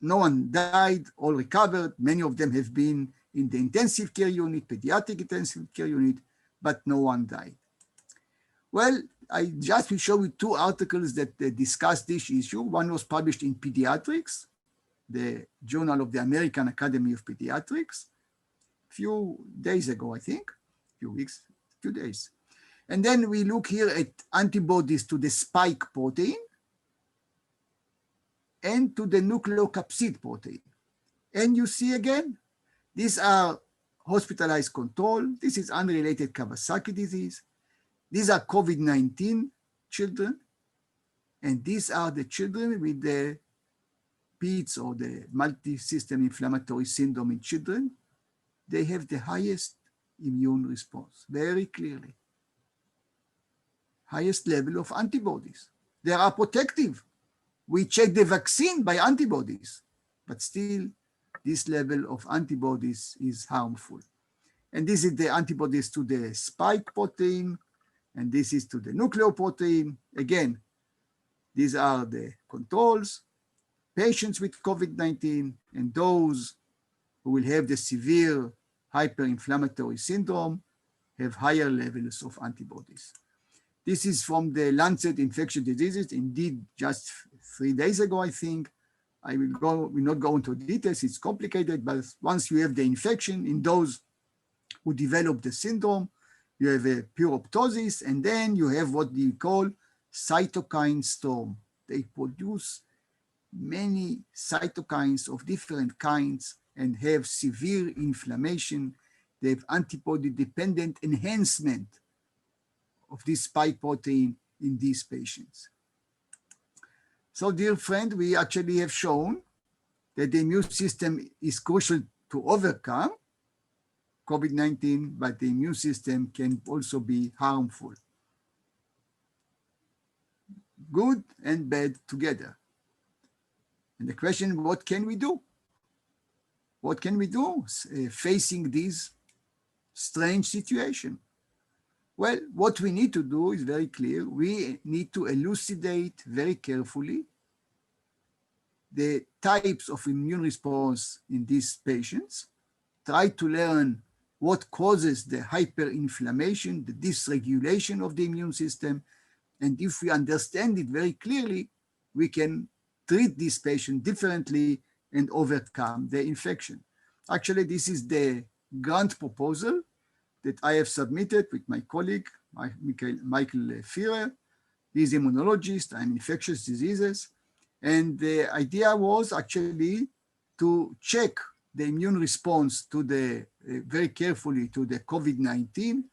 No one died, all recovered. Many of them have been in the intensive care unit, pediatric intensive care unit, but no one died. Well, I just will show you two articles that discuss this issue. One was published in Pediatrics, the Journal of the American Academy of Pediatrics, a few days ago, I think, few days. And then we look here at antibodies to the spike protein and to the nucleocapsid protein. And you see again, these are hospitalized control. This is unrelated Kawasaki disease. These are COVID-19 children. And these are the children with the PIDS or the multi-system inflammatory syndrome in children. They have the highest immune response, very clearly. Highest level of antibodies. They are protective. We check the vaccine by antibodies, but still this level of antibodies is harmful. And this is the antibodies to the spike protein, and this is to the nucleoprotein. Again, these are the controls, patients with COVID-19, and those who will have the severe hyperinflammatory syndrome have higher levels of antibodies. This is from the Lancet Infectious Diseases, indeed just 3 days ago, I think. I will not go into details, it's complicated, but once you have the infection in those who develop the syndrome, you have a puroptosis, and then you have what we call cytokine storm. They produce many cytokines of different kinds and have severe inflammation. They have antibody-dependent enhancement of this spike protein in these patients. So, dear friend, we actually have shown that the immune system is crucial to overcome COVID-19, but the immune system can also be harmful. Good and bad together. And the question, what can we do? What can we do facing this strange situation? Well, what we need to do is very clear. We need to elucidate very carefully the types of immune response in these patients, try to learn what causes the hyperinflammation, the dysregulation of the immune system, and if we understand it very clearly, we can treat this patient differently and overcome the infection. Actually, this is the grant proposal that I have submitted with my colleague, Michael Führer. He's an immunologist, I'm infectious diseases. And the idea was actually to check the immune response to the, very carefully to the COVID-19,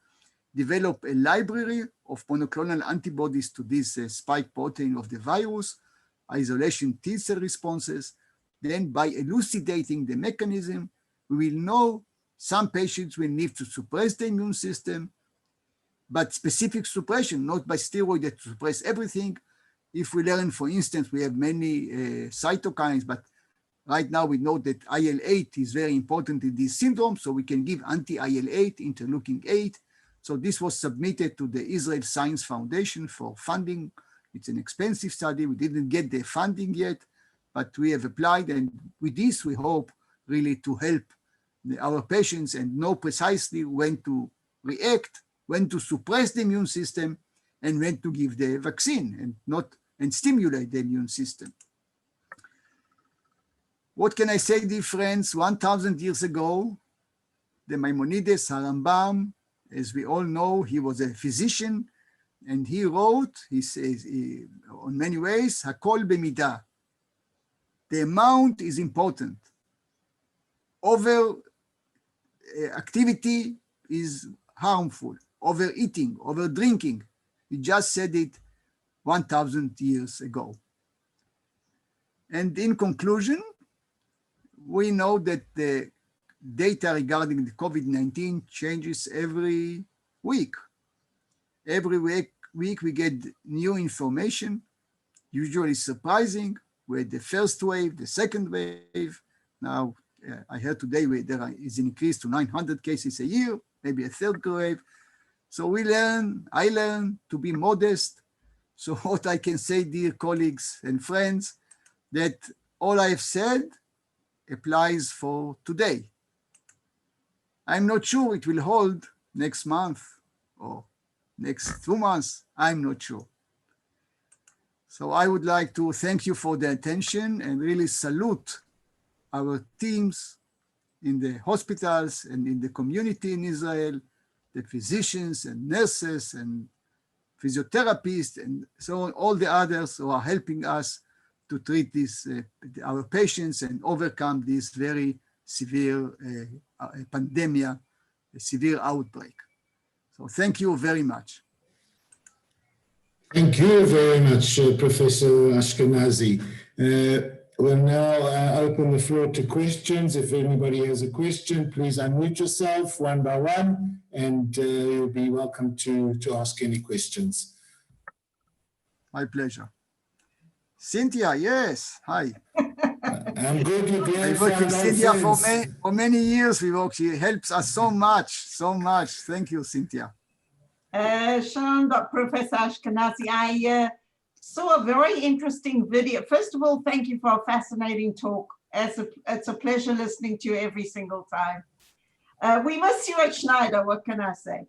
develop a library of monoclonal antibodies to this spike protein of the virus, isolation T cell responses. Then by elucidating the mechanism, we will know some patients will need to suppress the immune system. but specific suppression, not by steroid that suppress everything. If we learn, for instance, we have many cytokines, but right now we know that IL-8 is very important in this syndrome, so we can give anti-IL-8, interleukin-8. So this was submitted to the Israel Science Foundation for funding. It's an expensive study. We didn't get the funding yet, but we have applied. And with this, we hope really to help our patients and know precisely when to react, when to suppress the immune system, and when to give the vaccine and stimulate the immune system. What can I say, dear friends? 1,000 years ago, the Maimonides, Harambam, as we all know, he was a physician, and he wrote, he says, on many ways, Hakol b'midah. The amount is important. Over activity is harmful. Overeating, over drinking. He just said it 1,000 years ago. And in conclusion, we know that the data regarding the COVID-19 changes every week. Every week we get new information, usually surprising. We had the first wave, the second wave. Now, I heard today there is an increase to 900 cases a year, maybe a third wave. So I learn to be modest. So what I can say, dear colleagues and friends, that all I have said applies for today. I'm not sure it will hold next month or next 2 months. I'm not sure. So I would like to thank you for the attention and really salute our teams in the hospitals and in the community in Israel, the physicians and nurses and physiotherapists and so on, all the others who are helping us to treat this, our patients and overcome this very severe pandemic, a severe outbreak. So thank you very much. Thank you very much, Professor Ashkenazi. We'll now open the floor to questions. If anybody has a question, please unmute yourself one by one, and you'll be welcome to ask any questions. My pleasure. Cynthia, yes, hi. I'm good. You're doing I worked with Cynthia for many years. She helps us so much, so much. Thank you, Cynthia. Shalom, Professor Ashkenazi. I saw a very interesting video. First of all, thank you for a fascinating talk. It's a pleasure listening to you every single time. We miss you at Schneider, what can I say?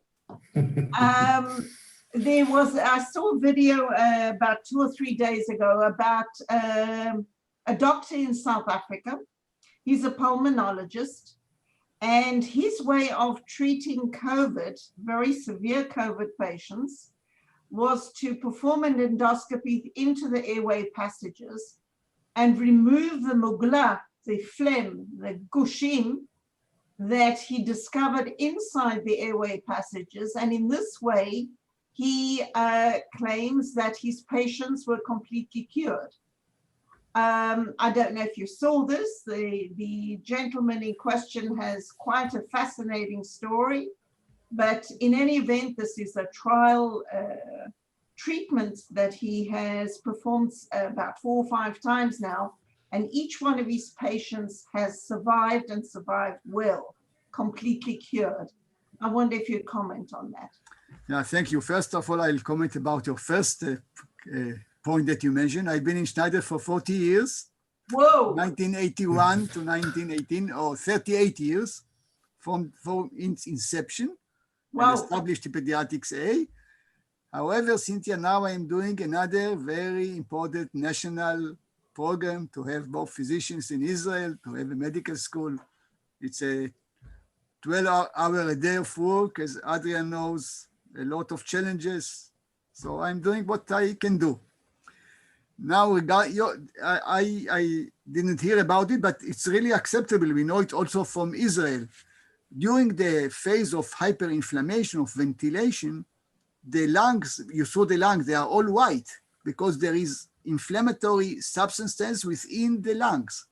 I saw a video about 2 or 3 days ago about a doctor in South Africa. He's a pulmonologist, and his way of treating COVID, very severe COVID patients, was to perform an endoscopy into the airway passages and remove the mugla, the phlegm, the gushim, that he discovered inside the airway passages. And in this way, he claims that his patients were completely cured. I don't know if you saw this. The gentleman in question has quite a fascinating story, but in any event, this is a trial treatment that he has performed about 4 or 5 times now, and each one of his patients has survived and survived well, completely cured. I wonder if you'd comment on that. Yeah, thank you. First of all, I'll comment about your first point that you mentioned. I've been in Schneider for 40 years. Whoa! 1981 to 1918, or 38 years from its inception. Wow. And established the Pediatrics A. However, Cynthia, now I'm doing another very important national program to have both physicians in Israel, to have a medical school. It's a 12-hour a day of work, as Adrian knows, a lot of challenges. So I'm doing what I can do. Now, I didn't hear about it, but it's really acceptable. We know it also from Israel. During the phase of hyperinflammation, of ventilation, the lungs, you saw the lungs, they are all white because there is inflammatory substances within the lungs.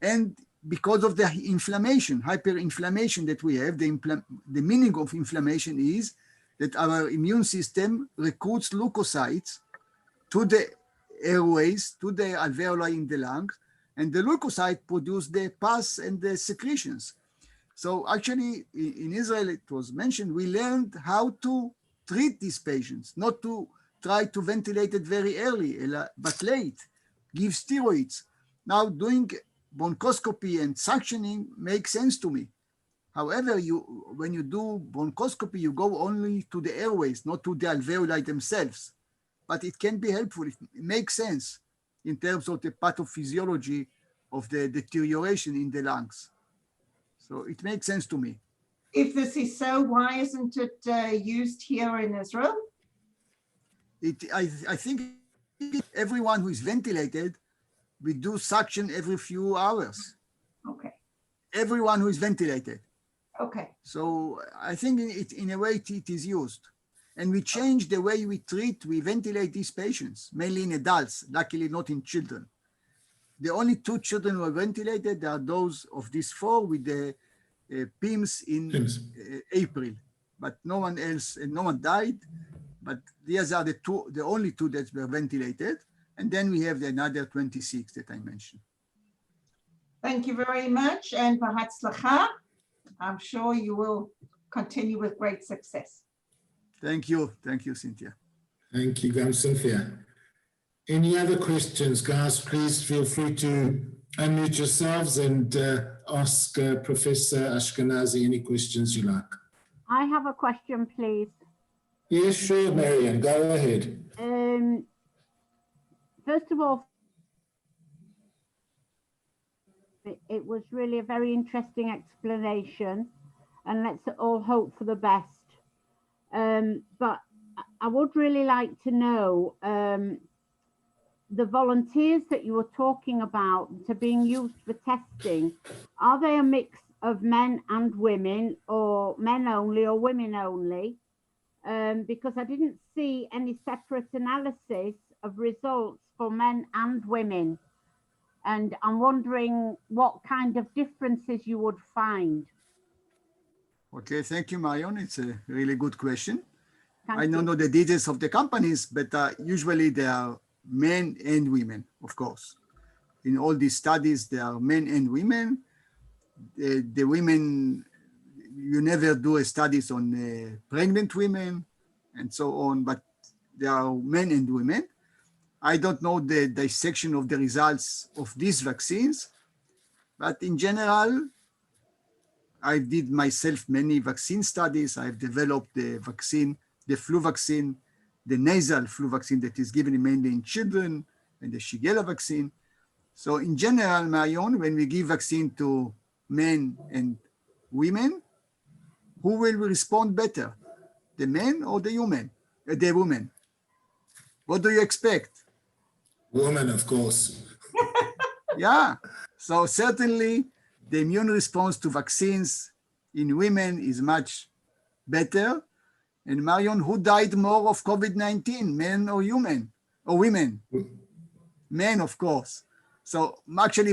And because of the inflammation, hyperinflammation that we have, the meaning of inflammation is that our immune system recruits leukocytes to the airways, to the alveoli in the lungs, and the leukocyte produce the pus and the secretions. So actually, in Israel, it was mentioned, we learned how to treat these patients, not to try to ventilate it very early, but late, give steroids. Now doing bronchoscopy and suctioning makes sense to me. However, when you do bronchoscopy, you go only to the airways, not to the alveoli themselves. But it can be helpful. It makes sense in terms of the pathophysiology of the deterioration in the lungs. So it makes sense to me. If this is so, why isn't it used here in Israel? I think everyone who is ventilated, we do suction every few hours. Okay. Everyone who is ventilated. Okay. So I think in a way it is used. And we change the way we ventilate these patients, mainly in adults, luckily not in children. The only 2 children who are ventilated are those of these 4 with the PIMS in April, but no one else, and no one died. But these are the only 2 that were ventilated. And then we have the another 26 that I mentioned. Thank you very much. And Bahatzlacha, I'm sure you will continue with great success. Thank you. Thank you, Cynthia. Thank you, Gam Cynthia. Any other questions, guys? Please feel free to unmute yourselves and ask Professor Ashkenazi any questions you like. I have a question, please. Yes, sure, Miriam, go ahead. First of all, it was really a very interesting explanation, and let's all hope for the best. But I would really like to know the volunteers that you were talking about to being used for testing. Are they a mix of men and women, or men only, or women only? Because I didn't see any separate analysis of results for men and women. And I'm wondering what kind of differences you would find. Okay, thank you, Marion. It's a really good question. I don't you. know the details of the companies, but usually they are men and women, of course. In all these studies, there are men and women. The women, you never do studies on pregnant women and so on, but there are men and women. I don't know the dissection of the results of these vaccines, but in general, I did myself many vaccine studies. I've developed the vaccine, the flu vaccine, the nasal flu vaccine that is given mainly in children, and the Shigella vaccine. So in general, Marion, when we give vaccine to men and women, who will respond better, the men or the women? What do you expect? Woman, of course. Yeah, so certainly the immune response to vaccines in women is much better. And Marion, who died more of COVID-19, men or women? Men, of course. So actually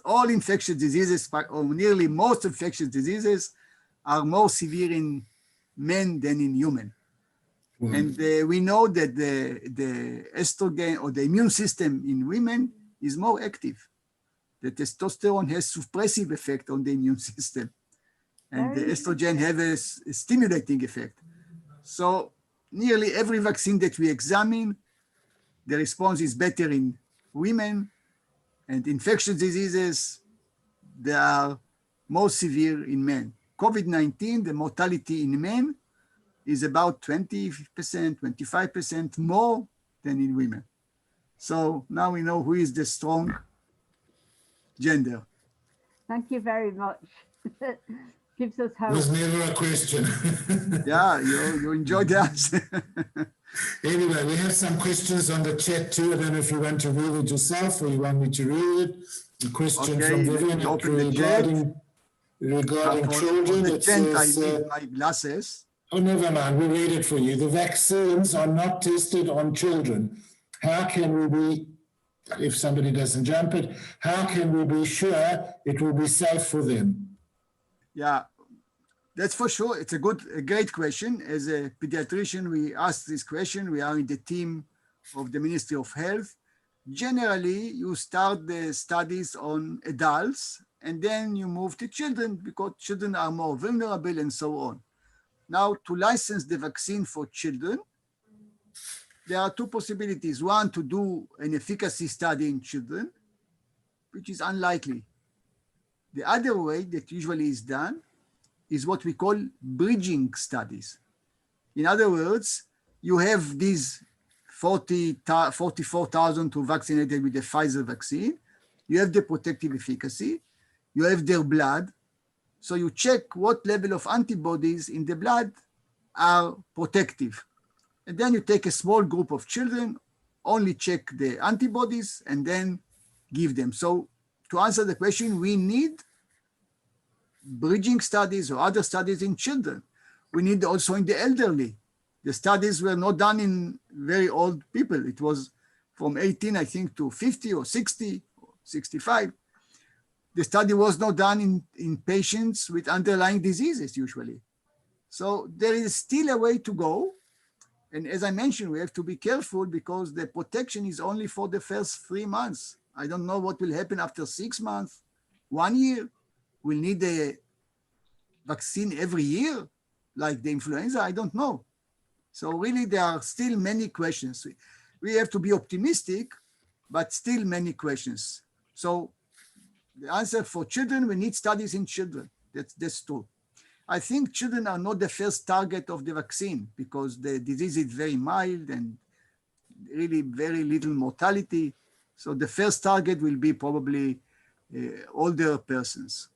all infectious diseases, or nearly most infectious diseases, are more severe in men than in human. And we know that the estrogen or the immune system in women is more active. The testosterone has suppressive effect on the immune system, and the estrogen have a stimulating effect. So nearly every vaccine that we examine, the response is better in women, and infectious diseases, they are more severe in men. COVID-19, the mortality in men is about 20%, 25% more than in women. So now we know who is the strong gender. Thank you very much. Gives us hope. It was never a question. Yeah, you enjoyed the answer. Anyway, we have some questions on the chat too. I don't know if you want to read it yourself or you want me to read it. A question from Vivian regarding children. The chat, I need my glasses. Oh, never mind. We'll read it for you. The vaccines are not tested on children. How can we be, if somebody doesn't jump it, how can we be sure it will be safe for them? Yeah, That's for sure. It's a great question. As a pediatrician, we ask this question. We are in the team of the Ministry of Health. Generally, you start the studies on adults and then you move to children because children are more vulnerable and so on. Now, to license the vaccine for children, there are two possibilities. One, to do an efficacy study in children, which is unlikely. The other way that usually is done is what we call bridging studies. In other words, you have these 44,000 who vaccinated with the Pfizer vaccine. You have the protective efficacy. You have their blood. So you check what level of antibodies in the blood are protective. And then you take a small group of children, only check the antibodies, and then give them. So to answer the question, we need bridging studies or other studies in children. We need also in the elderly. The studies were not done in very old people. It was from 18, I think, to 50 or 60, or 65. The study was not done in patients with underlying diseases usually. So there is still a way to go. And as I mentioned, we have to be careful because the protection is only for the first 3 months. I don't know what will happen after 6 months, 1 year. We'll need a vaccine every year, like the influenza, I don't know. So really there are still many questions. We have to be optimistic, but still many questions. So the answer for children, we need studies in children. That's true. I think children are not the first target of the vaccine because the disease is very mild and really very little mortality. So the first target will be probably older persons.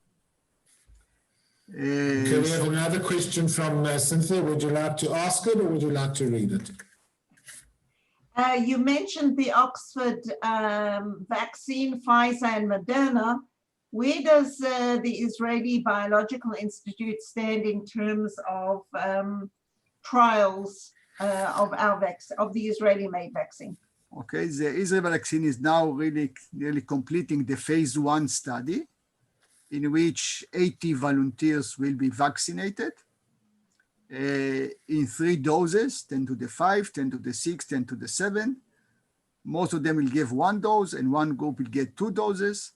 Okay, we have another question from Cynthia. Would you like to ask it or would you like to read it? You mentioned the Oxford vaccine, Pfizer and Moderna. Where does the Israeli Biological Institute stand in terms of trials of our vaccine, of the Israeli-made vaccine? Okay, the Israeli vaccine is now really nearly completing the phase 1 study, in which 80 volunteers will be vaccinated in 3 doses, 10 to the 5, 10 to the 6, 10 to the 7. Most of them will give 1 dose and one group will get 2 doses.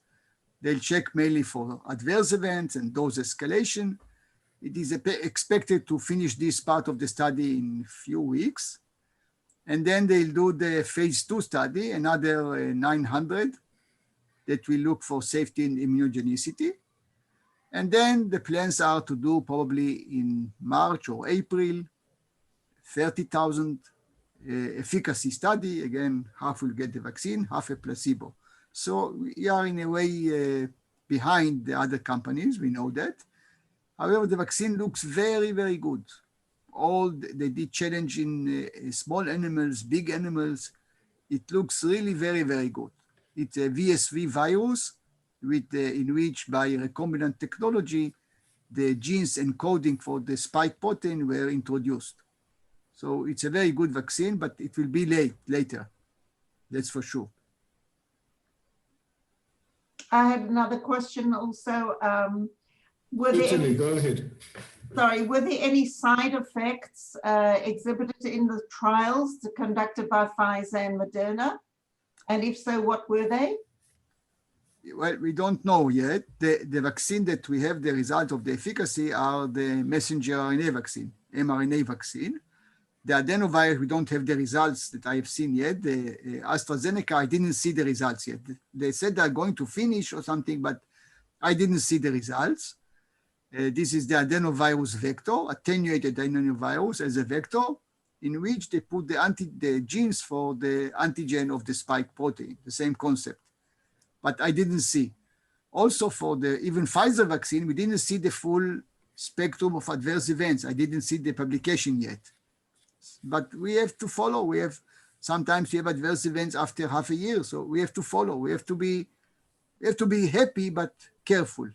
They'll check mainly for adverse events and dose escalation. It is expected to finish this part of the study in a few weeks. And then they'll do the phase 2 study, another 900 that will look for safety and immunogenicity. And then the plans are to do probably in March or April, 30,000 efficacy study. Again, half will get the vaccine, half a placebo. So we are in a way behind the other companies, we know that. However, the vaccine looks very, very good. They did challenge in small animals, big animals. It looks really very, very good. It's a VSV virus in which by recombinant technology, the genes encoding for the spike protein were introduced. So it's a very good vaccine, but it will be later. That's for sure. I had another question also. Were Go ahead. Sorry, were there any side effects exhibited in the trials conducted by Pfizer and Moderna? And if so, what were they? Well, we don't know yet. The vaccine that we have the result of the efficacy are the messenger RNA vaccine, mRNA vaccine. The adenovirus, we don't have the results that I have seen yet. The AstraZeneca, I didn't see the results yet. They said they're going to finish or something, but I didn't see the results. This is the adenovirus vector, attenuated adenovirus as a vector, in which they put the genes for the antigen of the spike protein, the same concept. But I didn't see. Also for the even Pfizer vaccine, we didn't see the full spectrum of adverse events. I didn't see the publication yet. But we have to follow. Sometimes we have adverse events after half a year, so we have to follow. We have to be happy but careful.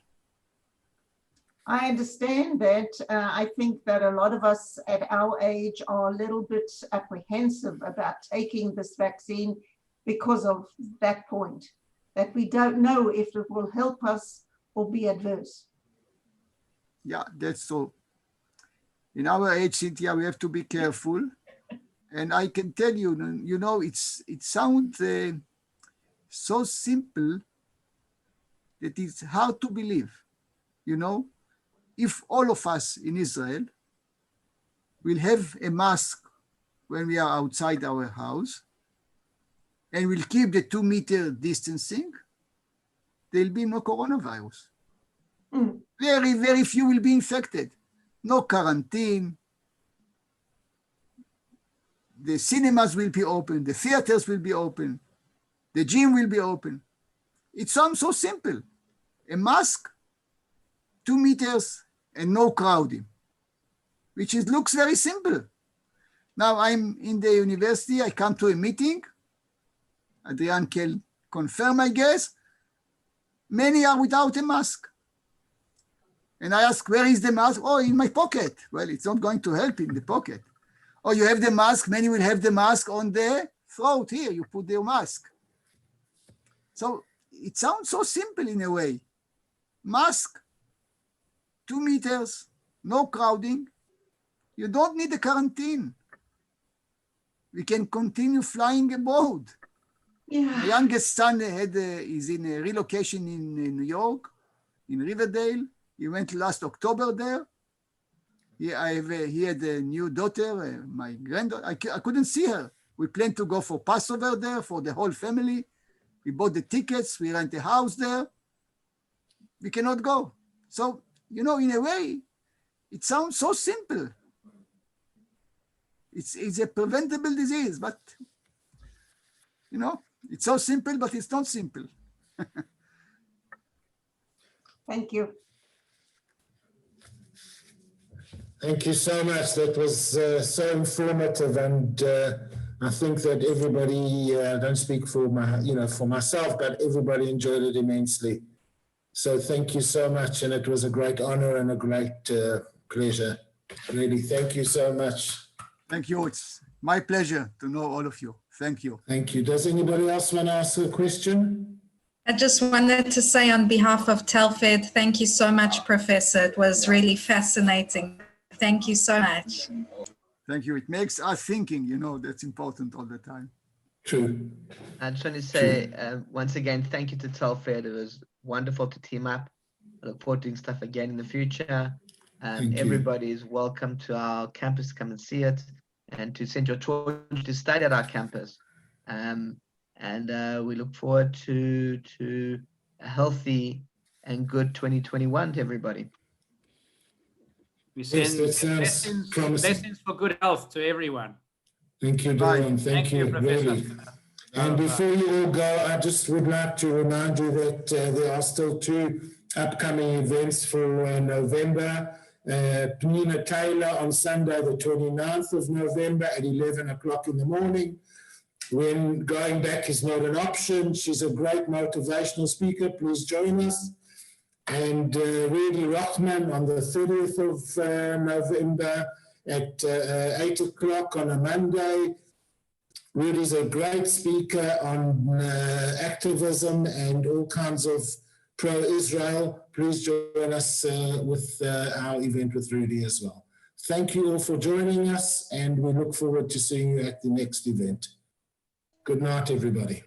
I understand that. I think that a lot of us at our age are a little bit apprehensive about taking this vaccine because of that point, that we don't know if it will help us or be adverse. Yeah, that's so. In our age, Cynthia, we have to be careful. And I can tell you, you know, it sounds so simple that it's hard to believe. You know, if all of us in Israel will have a mask when we are outside our house and will keep the 2-meter distancing, there'll be no coronavirus. Very, very few will be infected. No quarantine. The cinemas will be open. The theaters will be open. The gym will be open. It sounds so simple. A mask, 2 meters, and no crowding, which looks very simple. Now I'm in the university. I come to a meeting. Adrian can confirm, I guess. Many are without a mask. And I ask, where is the mask? Oh, in my pocket. Well, it's not going to help in the pocket. Oh, you have the mask. Many will have the mask on the throat. Here, you put the mask. So it sounds so simple in a way. Mask, 2 meters, no crowding. You don't need a quarantine. We can continue flying abroad. Yeah. My youngest son is in a relocation in New York, in Riverdale. He went last October there. He had a new daughter, my granddaughter. I couldn't see her. We planned to go for Passover there for the whole family. We bought the tickets. We rent a house there. We cannot go. So, you know, in a way, it sounds so simple. It's a preventable disease, but, you know, it's so simple, but it's not simple. Thank you. Thank you so much. That was so informative, and I think that everybody, don't speak for for myself, but everybody enjoyed it immensely. So thank you so much, and it was a great honor and a great pleasure. Really, thank you so much. Thank you. It's my pleasure to know all of you. Thank you. Thank you. Does anybody else want to ask a question? I just wanted to say on behalf of Telfed, thank you so much, Professor. It was really fascinating. Thank you so much. Thank you. It makes us thinking, you know, that's important all the time. True. I just want to say once again, thank you to Telfed. It was wonderful to team up. I look forward to doing stuff again in the future. Everybody is welcome to our campus to come and see it and to send your children to study at our campus. We look forward to a healthy and good 2021 to everybody. We send Yes, blessings for good health to everyone. Thank you, Darren. Thank you, Professor. really. And before you all go, I just would like to remind you that there are still 2 upcoming events for November. Penina Taylor on Sunday, the 29th of November at 11 o'clock in the morning. When going back is not an option, she's a great motivational speaker. Please join us. And Rudy Rochman on the 30th of November at 8 o'clock on a Monday. Rudy's a great speaker on activism and all kinds of pro-Israel. Please join us with our event with Rudy as well. Thank you all for joining us, and we look forward to seeing you at the next event. Good night, everybody.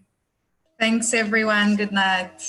Thanks, everyone. Good night.